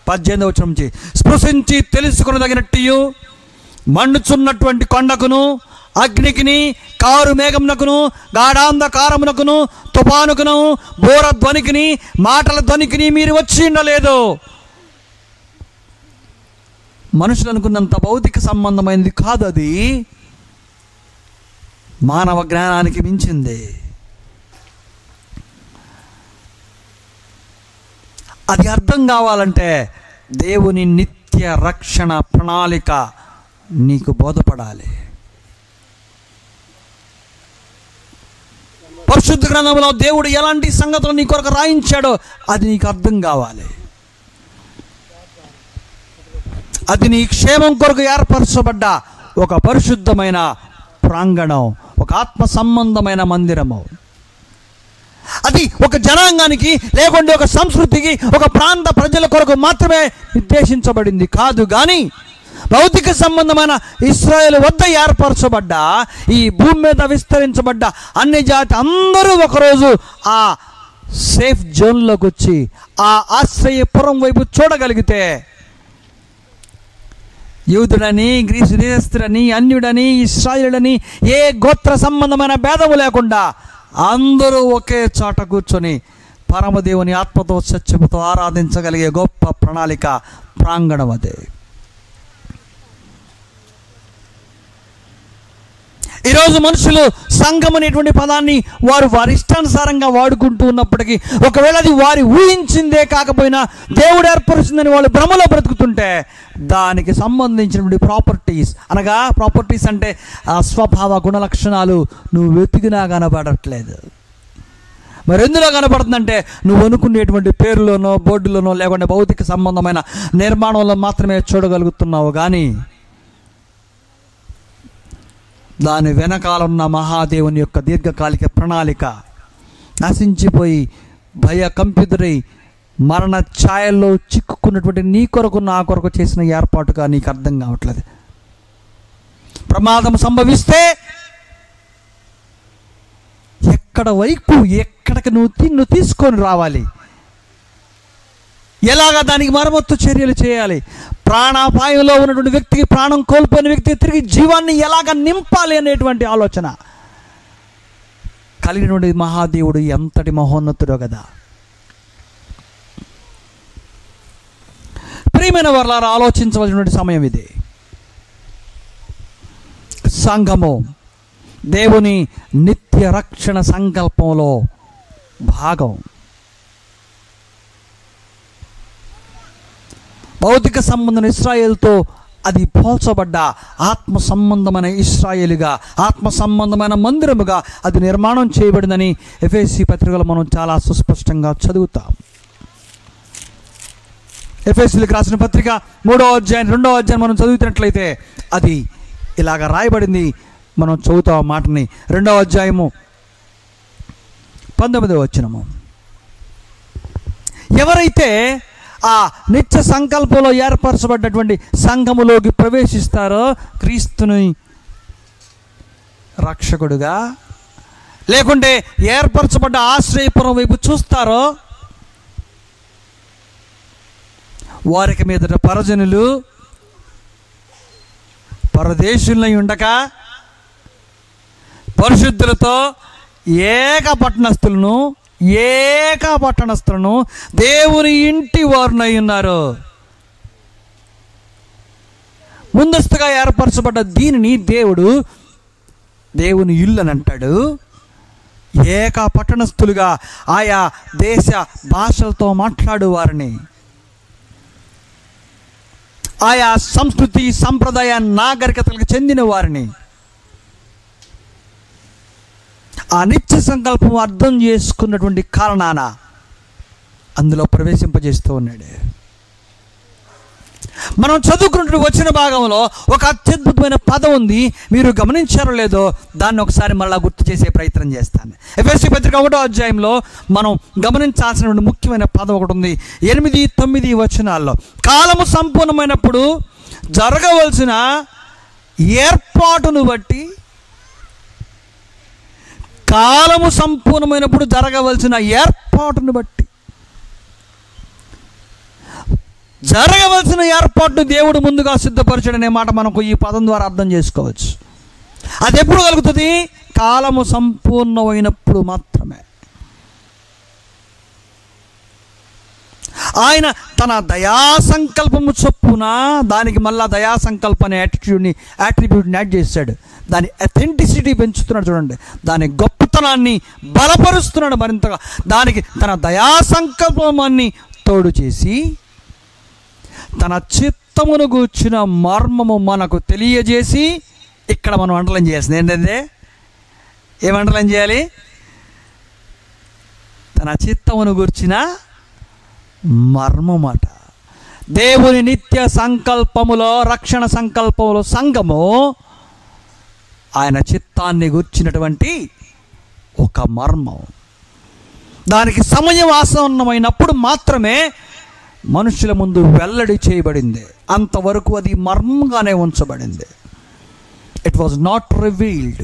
18వ వచనం నుంచి, స్పృశించి తెలుసుకొనదగినట్టు మండుచున్నటువంటి కొండకును అగ్నికిని కారు మేఘమునకును గాఢాంధకారమునకును తుఫానుకును బోర ధ్వనికిని మాటల ధ్వనికిని మీరు వచ్చి ఉండలేదు. మనుషులు అనుకున్నంత భౌతిక సంబంధమైనది కాదు, అది మానవ జ్ఞానానికి మించింది. అది అర్థం కావాలంటే దేవుని నిత్య రక్షణ ప్రణాళిక నీకు బోధపడాలి. పరిశుద్ధ గ్రంథంలో దేవుడు ఎలాంటి సంగతులు నీ కొరకు రాయించాడో అది నీకు అర్థం కావాలి. అది నీ క్షేమం కొరకు ఏర్పరచబడ్డ ఒక పరిశుద్ధమైన ప్రాంగణం, ఒక ఆత్మ సంబంధమైన మందిరము. అది ఒక జనాంగానికి లేకుంటే ఒక సంస్కృతికి, ఒక ప్రాంత ప్రజల కొరకు మాత్రమే నిర్దేశించబడింది కాదు. కానీ భౌతిక సంబంధమైన ఇశ్రాయేలు వద్ద ఏర్పరచబడ్డ, ఈ భూమి మీద విస్తరించబడ్డ అన్ని జాతి అందరూ ఒకరోజు ఆ సేఫ్ జోన్లోకి వచ్చి ఆ ఆశ్రయపురం వైపు చూడగలిగితే, యూదుడని, గ్రీసు దేశస్థుడని, అన్యుడని, ఇశ్రాయేలుడని ఏ గోత్ర సంబంధమైన భేదము లేకుండా అందరూ ఒకే చోట కూర్చొని పరమదేవుని ఆత్మతో సత్యముతో ఆరాధించగలిగే గొప్ప ప్రణాళిక ప్రాంగణం అదే. ఈరోజు మనుషులు సంఘం అనేటువంటి పదాన్ని వారు వారి ఇష్టానుసారంగా వాడుకుంటూ ఉన్నప్పటికీ, ఒకవేళ అది వారి ఊహించిందే కాకపోయినా దేవుడు ఏర్పరుస్తుందని వాళ్ళు భ్రమలో బ్రతుకుతుంటే, దానికి సంబంధించినటువంటి ప్రాపర్టీస్, అనగా ప్రాపర్టీస్ అంటే స్వభావ గుణ లక్షణాలు నువ్వు వెతికినా కనబడట్లేదు. మరి ఎందులో కనపడుతుందంటే, నువ్వు అనుకునేటువంటి పేరులోనో బోర్డులోనో లేకుంటే భౌతిక సంబంధమైన నిర్మాణంలో మాత్రమే చూడగలుగుతున్నావు. కానీ దాని వెనకాలన్న మహాదేవుని యొక్క దీర్ఘకాలిక ప్రణాళిక నశించిపోయి భయకంపితుడై మరణ ఛాయల్లో చిక్కుకున్నటువంటి నీ కొరకు నా కొరకు చేసిన ఏర్పాటుగా నీకు అర్థం కావట్లేదు. ప్రమాదం సంభవిస్తే ఎక్కడికి నువ్వు తీసుకొని రావాలి, ఎలాగా దానికి మరమ్మత్తు చర్యలు చేయాలి, ప్రాణాపాయంలో ఉన్నటువంటి వ్యక్తికి, ప్రాణం కోల్పోయిన వ్యక్తికి తిరిగి జీవాన్ని ఎలాగ నింపాలి అనేటువంటి ఆలోచన కలిగినటువంటి మహాదేవుడు ఎంతటి మహోన్నతుడో కదా. ప్రియమైన వారలారా, ఆలోచించవలసినటువంటి సమయం ఇది. సంఘము దేవుని నిత్య రక్షణ సంకల్పంలో భాగం. భౌతిక సంబంధం ఇశ్రాయేలుతో అది పోల్చబడ్డ ఆత్మ సంబంధమైన ఇశ్రాయేలుగా, ఆత్మ సంబంధమైన మందిరముగా అది నిర్మాణం చేయబడిందని ఎఫెసీ పత్రికలో మనం చాలా సుస్పష్టంగా చదువుతాం. ఎఫెసీలకు రాసిన పత్రిక 3వ అధ్యాయం 2వ అధ్యాయం మనం చదువుతున్నట్లయితే అది ఇలాగ రాయబడింది. మనం చదువుతాం మాటని. 2వ అధ్యాయము 19వ వచనము, ఎవరైతే ఆ నిత్య సంకల్పంలో ఏర్పరచబడ్డటువంటి సంఘములోకి ప్రవేశిస్తారో, క్రీస్తుని రక్షకుడుగా లేకుంటే ఏర్పరచబడ్డ ఆశ్రయపురం వైపు చూస్తారో, వారికి మీదట పరజనులు పరదేశులై ఉండక పరిశుద్ధులతో ఏక పట్టణస్థులను దేవుని ఇంటి వారునై ఉన్నారు. ముందస్తుగా ఏర్పరచబడ్డ దీనిని దేవుని ఇల్లు అని అంటాడు. ఏక పట్టణస్థులుగా ఆయా దేశ భాషలతో మాట్లాడు వారిని, ఆయా సంస్కృతి సంప్రదాయ నాగరికతలకు చెందిన వారిని ఆ నిత్య సంకల్పం అర్థం చేసుకున్నటువంటి కారణాన అందులో ప్రవేశింపజేస్తూ ఉన్నాడు. మనం చదువుకున్నటువంటి వచ్చిన భాగంలో ఒక అత్యద్భుతమైన పదం ఉంది. మీరు గమనించారో లేదో దాన్ని ఒకసారి మళ్ళా గుర్తు చేసే ప్రయత్నం చేస్తాను. ఎఫెసీ పత్రిక 1వ అధ్యాయంలో మనం గమనించాల్సినటువంటి ముఖ్యమైన పదం ఒకటి ఉంది. 8, 9 వచనాల్లో కాలము సంపూర్ణమైనప్పుడు జరగవలసిన ఏర్పాటును బట్టి, కాలము సంపూర్ణమైనప్పుడు జరగవలసిన ఏర్పాటును బట్టి, జరగవలసిన ఏర్పాటును దేవుడు ముందుగా సిద్ధపరచడనే మాట మనకు ఈ పదం ద్వారా అర్థం చేసుకోవచ్చు. అది ఎప్పుడు కలుగుతుంది? కాలము సంపూర్ణమైనప్పుడు మాత్రమే. ఆయన తన దయా సంకల్పము చొప్పున, దానికి మళ్ళా దయా సంకల్ప అనే యాట్రిబ్యూట్ని యాడ్ చేశాడు. దాని అథెంటిసిటీ పెంచుతున్నాడు. చూడండి, దాని గొప్పతనాన్ని బలపరుస్తున్నాడు మరింతగా. దానికి తన దయా సంకల్పాన్ని తోడు చేసి తన చిత్తమును గూర్చిన మర్మము మనకు తెలియజేసి, ఇక్కడ మనం అండర్లైన్ చేయాల్సింది ఏంటంటే, ఏం అండర్లైన్ చేయాలి? తన చిత్తమును గూర్చిన మర్మమాట. దేవుని నిత్య సంకల్పములో, రక్షణ సంకల్పములో సంఘము ఆయన చిత్తాన్ని గూర్చినటువంటి ఒక మర్మం. దానికి సమయం ఆసన్నమైనప్పుడు మాత్రమే మనుషుల ముందు వెల్లడి చేయబడింది. అంతవరకు అది మర్మంగానే ఉంచబడింది. It was not revealed.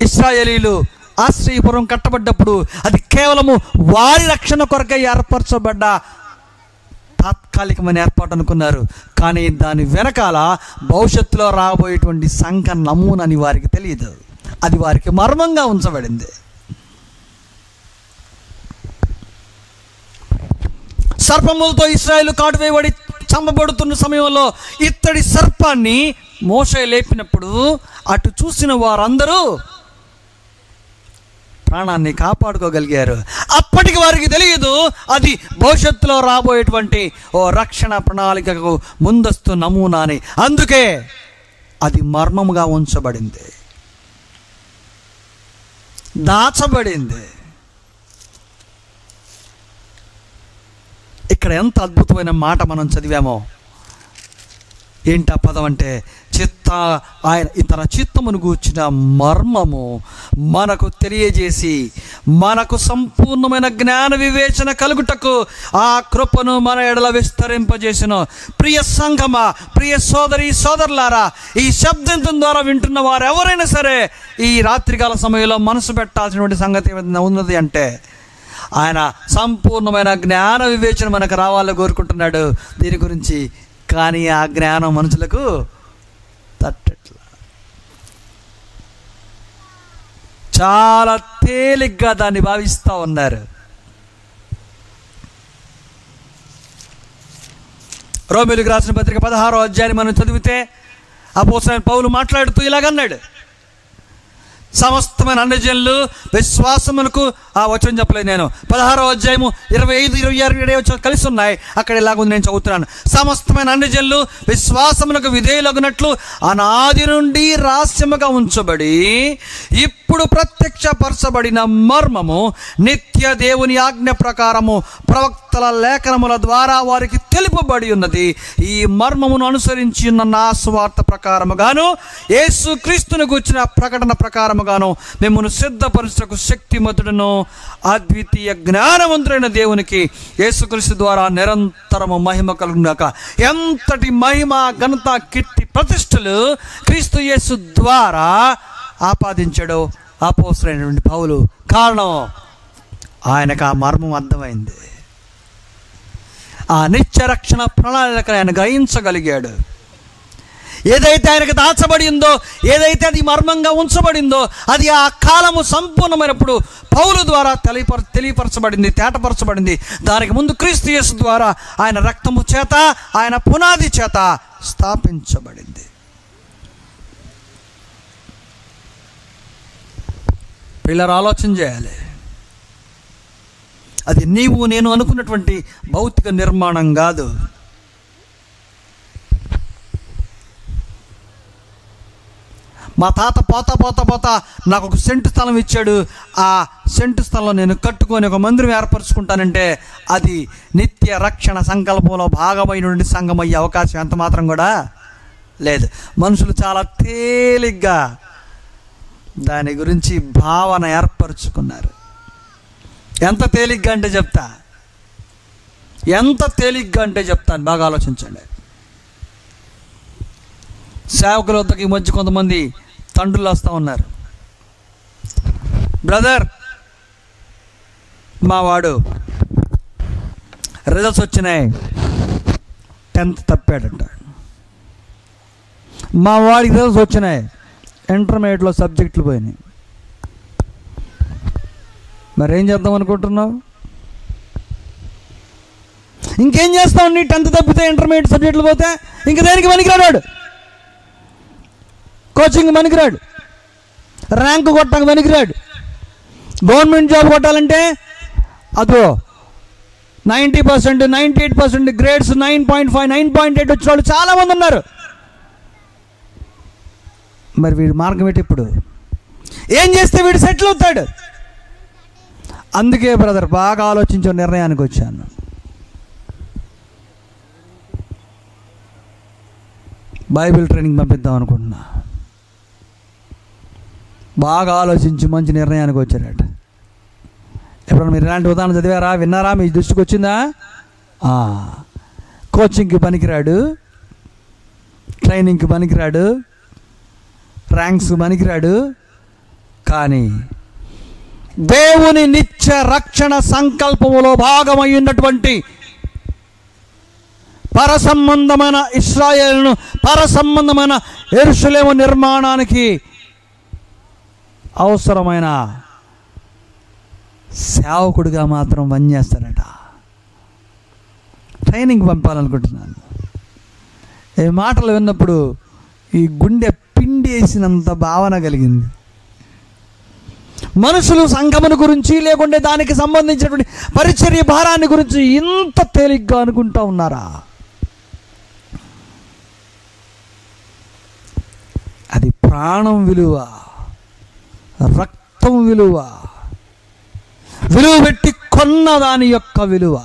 ఇశ్రాయేలీలు ఆశ్రయపురం కట్టబడ్డప్పుడు అది కేవలము వారి రక్షణ కొరకై ఏర్పరచబడ్డ తాత్కాలికమైన ఏర్పాటు అనుకున్నారు. కానీ దాని వెనకాల భవిష్యత్తులో రాబోయేటువంటి సంఘ నమూనని వారికి తెలియదు. అది వారికి మర్మంగా ఉంచబడింది. సర్పములతో ఇశ్రాయేలు కాటు వేయబడి చంపబడుతున్న సమయంలో ఇత్తడి సర్పాన్ని మోషే లేపినప్పుడు అటు చూసిన వారందరూ ప్రాణాన్ని కాపాడుకోగలిగారు. అప్పటికి వారికి తెలియదు అది భవిష్యత్తులో రాబోయేటువంటి ఓ రక్షణ ప్రణాళికకు ముందస్తు నమూనా అని. అందుకే అది మర్మముగా ఉంచబడింది, దాచబడింది. ఇక్కడ ఎంత అద్భుతమైన మాట మనం చదివామో. ఏంటి ఆ పదం అంటే, ఆయన తన చిత్తమును గూర్చిన మర్మము మనకు తెలియజేసి, మనకు సంపూర్ణమైన జ్ఞాన వివేచన కలుగుటకు ఆ కృపను మన ఎడల విస్తరింపజేసిన. ప్రియ సంఘమా, ప్రియ సోదరి సోదరులారా, ఈ శబ్దం ద్వారా వింటున్న వారు ఎవరైనా సరే ఈ రాత్రికాల సమయంలో మనసు పెట్టాల్సినటువంటి సంగతి ఏమైనా ఉన్నది అంటే, ఆయన సంపూర్ణమైన జ్ఞాన వివేచన మనకు రావాలని కోరుకుంటున్నాడు దీని గురించి. కానీ ఆ జ్ఞానం మనుషులకు తట్టట్లా. చాలా తేలిగ్గా దాన్ని భావిస్తూ ఉన్నారు. రోమీయులకు రాసిన పత్రిక 16వ అధ్యాయాన్ని మనం చదివితే అపోస్తలుడైన పౌలు మాట్లాడుతూ ఇలాగన్నాడు, సమస్తమైన అన్ని జనులు విశ్వాసమునకు, ఆ వచనం చెప్పలేదు నేను, 16వ అధ్యాయము 25, 26, 27 కలిసి ఉన్నాయి. అక్కడ ఇలాగుంది, నేను చదువుతున్నాను. సమస్తమైన అన్ని జనులు విశ్వాసమునకు విధేయులగునట్లు అనాది నుండి రహస్యముగా ఉంచబడి ఇప్పుడు ప్రత్యక్షపరచబడిన మర్మము నిత్య దేవుని ఆజ్ఞ ప్రకారము ప్రవక్తల లేఖనముల ద్వారా వారికి తెలుపబడి ఉన్నది. ఈ మర్మమును అనుసరించి ఉన్న నా స్వార్థ ప్రకారముగాను యేసు క్రీస్తును గూర్చిన ప్రకటన ప్రకారముగాను మిమ్మల్ని సిద్ధపరచుటకు శక్తిమంతుడును అద్వితీయ జ్ఞానవంతుడైన దేవునికి యేసుక్రీస్తు ద్వారా నిరంతరము మహిమ కలుగుగాక. ఎంతటి మహిమ, ఘనత, కీర్తి, ప్రతిష్టలు క్రీస్తు యేసు ద్వారా ఆపాదించాడో అపోస్తలుడైనటువంటి పౌలు. కారణం, ఆయనకు ఆ మర్మం అర్థమైంది. ఆ నిత్య రక్షణ ప్రణాళికను ఆయన గ్రహించగలిగాడు. ఏదైతే ఆయనకు దాచబడిందో, ఏదైతే అది మర్మంగా ఉంచబడిందో, అది ఆ కాలము సంపూర్ణమైనప్పుడు పౌలు ద్వారా తెలియపరచబడింది, తేటపరచబడింది. దానికి ముందు క్రీస్తు యేసు ద్వారా ఆయన రక్తము చేత, ఆయన పునాది చేత స్థాపించబడింది. పిల్లలు ఆలోచన చేయాలి. అది నీవు నేను అనుకున్నటువంటి భౌతిక నిర్మాణం కాదు. మా తాత పోతా నాకు ఒక సెంటు స్థలం ఇచ్చాడు. ఆ సెంటు స్థలంలో నేను కట్టుకొని ఒక మందిరం ఏర్పరచుకుంటానంటే అది నిత్య రక్షణ సంకల్పంలో భాగమైనటువంటి సంఘం అయ్యే అవకాశం ఎంత మాత్రం కూడా లేదు. మనుషులు చాలా తేలిగ్గా దాని గురించి భావన ఏర్పరచుకున్నారు. ఎంత తేలిగ్గా అంటే చెప్తాను, బాగా ఆలోచించండి. సేవకుల వద్దకు ఈ మధ్య కొంతమంది తండ్రులు వస్తూ ఉన్నారు. బ్రదర్, మా వాడు రిజల్ట్స్ వచ్చినాయి, 10th తప్పాడంట. మా వాడికి రిజల్ట్స్ వచ్చినాయి, ఇంటర్మీడియట్లో సబ్జెక్టులు పోయినాయి. మరి ఏం చేద్దాం అనుకుంటున్నావు? ఇంకేం చేస్తావు? నీ 10th తప్పితే, ఇంటర్మీడియట్ సబ్జెక్టులు పోతే ఇంక దేనికి పనికిరాడు. కోచింగ్ పనికిరాడు, ర్యాంకు కొట్టడానికి పనికిరాడు. గవర్నమెంట్ జాబ్ కొట్టాలంటే అదో 90%, 98% గ్రేడ్స్ 9.5, 9.8 వచ్చిన వాళ్ళు చాలామంది ఉన్నారు. మరి వీడి మార్గం ఏంటి? ఇప్పుడు ఏం చేస్తే వీడు సెటిల్ అవుతాడు? అందుకే బ్రదర్ బాగా ఆలోచించే నిర్ణయానికి వచ్చాను. బైబిల్ ట్రైనింగ్ పంపిద్దాం అనుకుంటున్నా. బాగా ఆలోచించి మంచి నిర్ణయానికి వచ్చారట. ఎప్పుడన్నా మీరు ఇలాంటి ఉదాహరణ చదివారా, విన్నారా? మీ దృష్టికి వచ్చిందా? కోచింగ్కి పనికిరాడు, ట్రైనింగ్కి పనికిరాడు, ర్యాంక్స్ పనికిరాడు. కానీ దేవుని నిత్య రక్షణ సంకల్పములో భాగమై ఉన్నటువంటి పరసంబంధమైన ఇశ్రాయేలును, పరసంబంధమైన యెరూషలేము నిర్మాణానికి అవసరమైన సేవకుడిగా మాత్రం పనిచేస్తారట. ట్రైనింగ్ పంపాలనుకుంటున్నాను. ఈ మాటలు విన్నప్పుడు ఈ గుండె పిండి వేసినంత భావన కలిగింది. మనుషులు సంఘమును గురించి, లేకుంటే దానికి సంబంధించినటువంటి పరిచర్య భారాన్ని గురించి ఇంత తేలిగ్గా అనుకుంటా ఉన్నారా? అది ప్రాణం విలువ, రక్తం విలువ, విలువ పెట్టి కొన్న దాని యొక్క విలువ.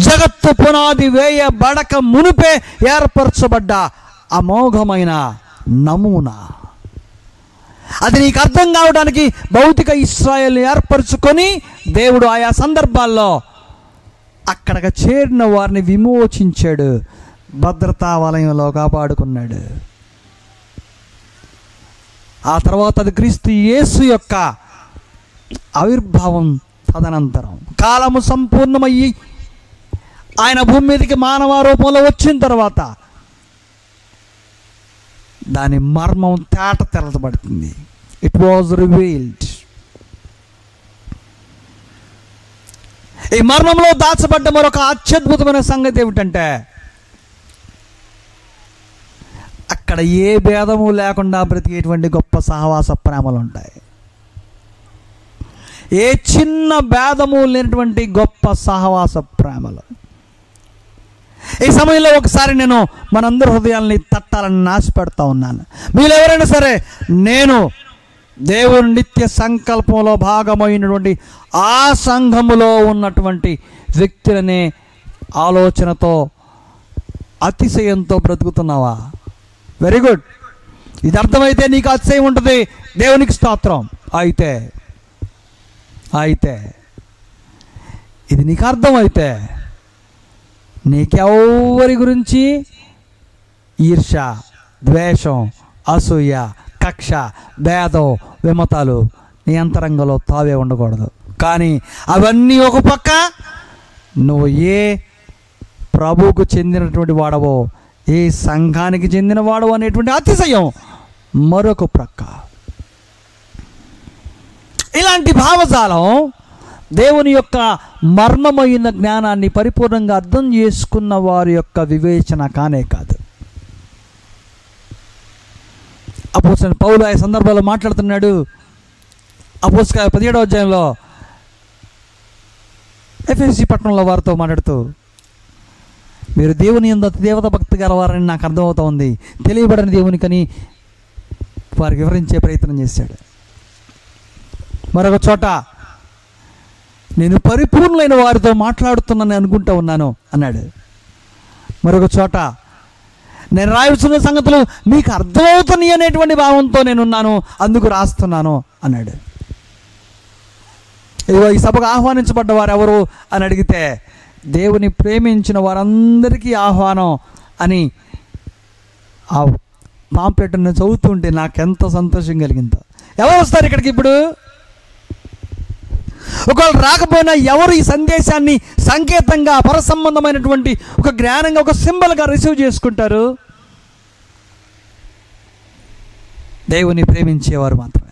జగత్తు పునాది వేయబడక మునుపే ఏర్పరచబడ్డ అమోఘమైన నమూనా. అది నీకు అర్థం కావడానికి భౌతిక ఇశ్రాయేలుని ఏర్పరచుకొని దేవుడు ఆయా సందర్భాల్లో అక్కడికి చేరిన వారిని విమోచించాడు, భద్రతా వలయంలో కాపాడుకున్నాడు. ఆ తర్వాత అది క్రీస్తు యేసు యొక్క ఆవిర్భావం తదనంతరం కాలము సంపూర్ణమయ్యి ఆయన భూమి మీదకి మానవ రూపంలో వచ్చిన తర్వాత దాని మర్మం తెరచబడుతుంది. It was revealed. ఈ మర్మంలో దాచబడ్డ మరొక అత్యద్భుతమైన సంగతి ఏమిటంటే, అక్కడ ఏ భేదము లేకుండా బ్రతికేటువంటి గొప్ప సహవాస ప్రేమలు ఉంటాయి. ఏ చిన్న భేదము లేనటువంటి గొప్ప సహవాస ప్రేమలు. ఈ సమయంలో ఒకసారి నేను మనందరి హృదయాల్ని తట్టాలని ఆశపడతా ఉన్నాను. మీరు ఎవరైనా సరే, నేను దేవుని నిత్య సంకల్పంలో భాగమైనటువంటి ఆ సంఘములో ఉన్నటువంటి వ్యక్తులనే ఆలోచనతో, అతిశయంతో బ్రతుకుతున్నావా? Very good. ఇది అర్థమైతే నీకు అతిశయం ఉంటుంది. దేవునికి స్తోత్రం. అయితే ఇది నీకు అర్థమైతే నీకెవరి గురించి ఈర్ష, ద్వేషం, అసూయ, కక్ష, భేదం, విమతాలు నీ అంతరంగంలో తావే ఉండకూడదు. కానీ అవన్నీ ఒక పక్క, నువ్వు ఏ ప్రభువుకు చెందినటువంటి వాడవో, ఈ సంఘానికి చెందినవాడు అనేటువంటి అతిశయం మరొక ప్రక్క. ఇలాంటి భావజాలం దేవుని యొక్క మర్మమైన జ్ఞానాన్ని పరిపూర్ణంగా అర్థం చేసుకున్న వారి యొక్క వివేచన కానే కాదు. అపోస్తలుడైన పౌలు ఆ సందర్భంలో మాట్లాడుతున్నాడు. అపోస్తలుల 17వ అధ్యాయంలో ఎఫెసీ పట్టణంలో వారితో మాట్లాడుతూ, మీరు దేవుని యందు అతి దేవత భక్తి గలవారని నాకు అర్థమవుతా ఉంది, తెలియబడని దేవునికని వారికి వివరించే ప్రయత్నం చేశాడు. మరొక చోట, నేను పరిపూర్ణులైన వారితో మాట్లాడుతున్నానని అనుకుంటూ ఉన్నాను అన్నాడు. మరొక చోట, నేను రాయవలసిన సంగతులు మీకు అర్థమవుతున్నాయి అనేటువంటి భావంతో నేనున్నాను, అందుకు రాస్తున్నాను అన్నాడు. ఇదిగో ఈ సభకు ఆహ్వానించబడ్డ వారు ఎవరు అని అడిగితే, దేవుని ప్రేమించిన వారందరికీ ఆహ్వానం అని ఆ పాంప్లెట్ను చదువుతుంటే నాకెంత సంతోషం కలిగిందో. ఎవరు వస్తారు ఇక్కడికి ఇప్పుడు? ఒకవేళ రాకపోయినా ఎవరు ఈ సందేశాన్ని సంకేతంగా పరసంబంధమైనటువంటి ఒక జ్ఞానంగా ఒక సింబల్గా రిసీవ్ చేసుకుంటారు? దేవుని ప్రేమించేవారు మాత్రమే.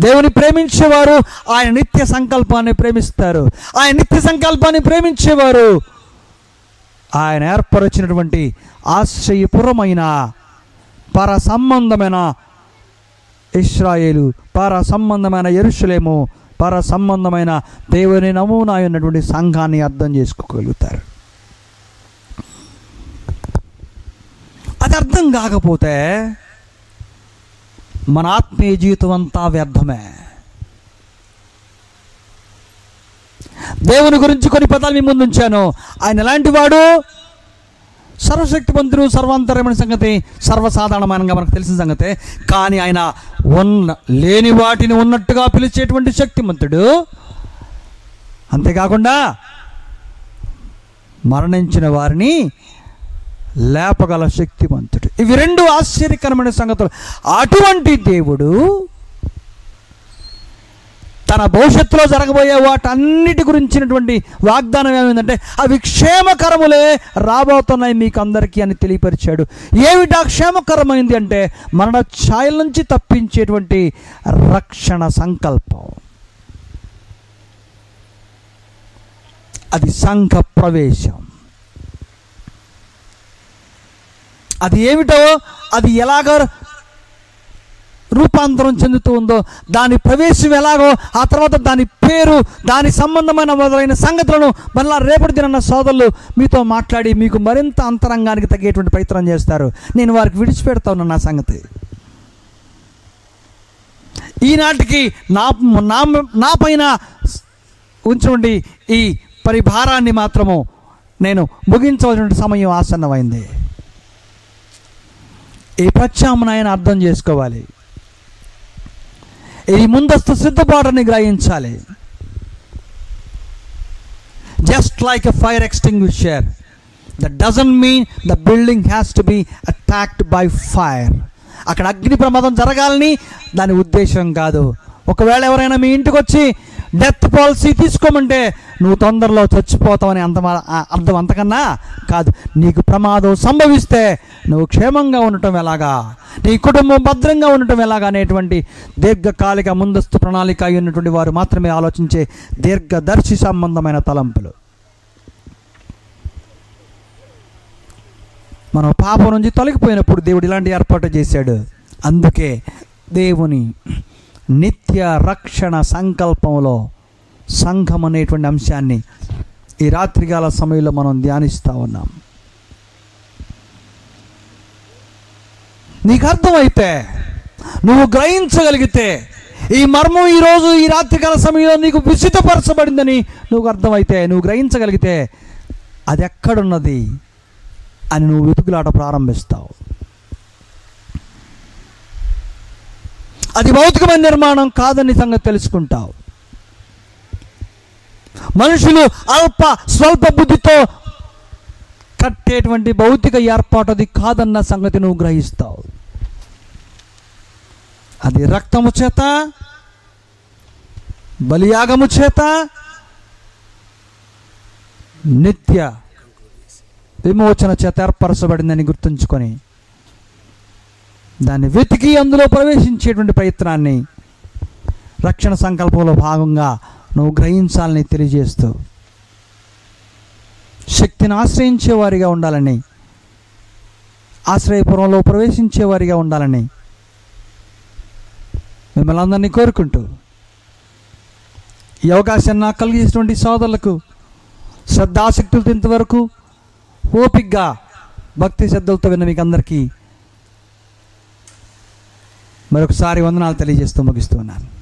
దేవుని ప్రేమించేవారు ఆయన నిత్య సంకల్పాన్ని ప్రేమిస్తారు. ఆయన నిత్య సంకల్పాన్ని ప్రేమించేవారు ఆయన ఏర్పరచినటువంటి ఆశ్చర్యపురమైన పర సంబంధమైన ఇశ్రాయేలు, పర సంబంధమైన యెరూషలేము, పర సంబంధమైన దేవుని నమూనా ఉన్నటువంటి సంఘాన్ని అర్థం చేసుకోగలుగుతారు. అది అర్థం కాకపోతే మన ఆత్మీయ జీవితం అంతా వ్యర్థమే. దేవుని గురించి కొన్ని పదాలు మీ ముందు ఉంచాను. ఆయన ఎలాంటి వాడు? సర్వశక్తిమంతుడు, సర్వాంతరమైన సంగతి సర్వసాధారణంగా మనకు తెలిసిన సంగతే. కానీ ఆయన లేని వాటిని ఉన్నట్టుగా పిలిచేటువంటి శక్తిమంతుడు. అంతేకాకుండా మరణించిన వారిని లేపగల శక్తిమంతుడు. ఇవి రెండు ఆశ్చర్యకరమైన సంగతులు. అటువంటి దేవుడు తన భవిష్యత్తులో జరగబోయే వాటన్నిటి గురించినటువంటి వాగ్దానం ఏమైందంటే, అవి క్షేమకరములే రాబోతున్నాయి మీకు అందరికీ అని తెలియపరిచాడు. ఏమిటా క్షేమకరమైంది అంటే, మరణ ఛాయల నుంచి తప్పించేటువంటి రక్షణ సంకల్పం. అది సంఘ ప్రవేశం. అది ఏమిటో, అది ఎలాగ రూపాంతరం చెందుతూ ఉందో, దాని ప్రవేశం ఎలాగో, ఆ తర్వాత దాని పేరు, దాని సంబంధమైన మొదలైన సంగతులను మళ్ళా రేపటి దిన సోదరులు మీతో మాట్లాడి మీకు మరింత అంతరంగానికి తగ్గేటువంటి ప్రయత్నం చేస్తారు. నేను వారికి విడిచిపెడతా ఉన్నాను నా సంగతి. ఈనాటికి నా పైన ఉంచుండి ఈ పరిభారాన్ని మాత్రము నేను ముగించవలసిన సమయం ఆసన్నమైంది. ఈ ప్రత్యామ్నాయాన్ని అర్థం చేసుకోవాలి. ఈ ముందస్తు సిద్ధపాటుని గ్రహించాలి. Just like a fire extinguisher, that doesn't mean the building has to be attacked by fire. అక్కడ అగ్ని ప్రమాదం జరగాలని దాని ఉద్దేశం కాదు. ఒకవేళ ఎవరైనా మీ ఇంటికి వచ్చి డెత్ పాలసీ తీసుకోమంటే నువ్వు తొందరలో చచ్చిపోతావని అర్థం అంతకన్నా కాదు. నీకు ప్రమాదం సంభవిస్తే నువ్వు క్షేమంగా ఉండటం ఎలాగా, నీ కుటుంబం భద్రంగా ఉండటం ఎలాగా అనేటువంటి దీర్ఘకాలిక ముందస్తు ప్రణాళిక ఉన్నటువంటి వారు మాత్రమే ఆలోచించే దీర్ఘదర్శి సంబంధమైన తలంపులు. మనం పాపం నుంచి తొలగిపోయినప్పుడు దేవుడు ఇలాంటి ఏర్పాటు చేశాడు. అందుకే దేవుని నిత్య రక్షణ సంకల్పంలో సంఘం అనేటువంటి అంశాన్ని ఈ రాత్రికాల సమయంలో మనం ధ్యానిస్తూ ఉన్నాం. నీకు అర్థమైతే, నువ్వు గ్రహించగలిగితే, ఈ మర్మం ఈరోజు ఈ రాత్రికాల సమయంలో నీకు విసితపరచబడిందని నువ్వు అర్థమైతే, నువ్వు గ్రహించగలిగితే, అది ఎక్కడున్నది అని నువ్వు వెతుకులాట ప్రారంభిస్తావు. అది భౌతికమైన నిర్మాణం కాదని సంగతి తెలుసుకుంటావు. మనుషులు స్వల్ప బుద్ధితో కట్టేటువంటి భౌతిక ఏర్పాటు అది కాదన్న సంగతి నువ్వు గ్రహిస్తావు. అది రక్తము చేత, బలియాగము చేత, నిత్య విమోచన చేత ఏర్పరచబడిందని గుర్తుంచుకొని దాన్ని వెతికి అందులో ప్రవేశించేటువంటి ప్రయత్నాన్ని రక్షణ సంకల్పంలో భాగంగా నువ్వు గ్రహించాలని తెలియజేస్తూ శక్తిని ఆశ్రయించేవారిగా ఉండాలని, ఆశ్రయపురంలో ప్రవేశించేవారిగా ఉండాలని మిమ్మల్ని అందరినీ కోరుకుంటూ ఈ అవకాశాన్ని నాకు కలిగించినటువంటి సోదరులకు శ్రద్ధాశక్తులతో ఇంతవరకు ఓపికగా భక్తి శ్రద్ధలతో విన్న మీకు అందరికీ మరొకసారి వందనాలు తెలియజేస్తూ ముగిస్తూ ఉన్నాను.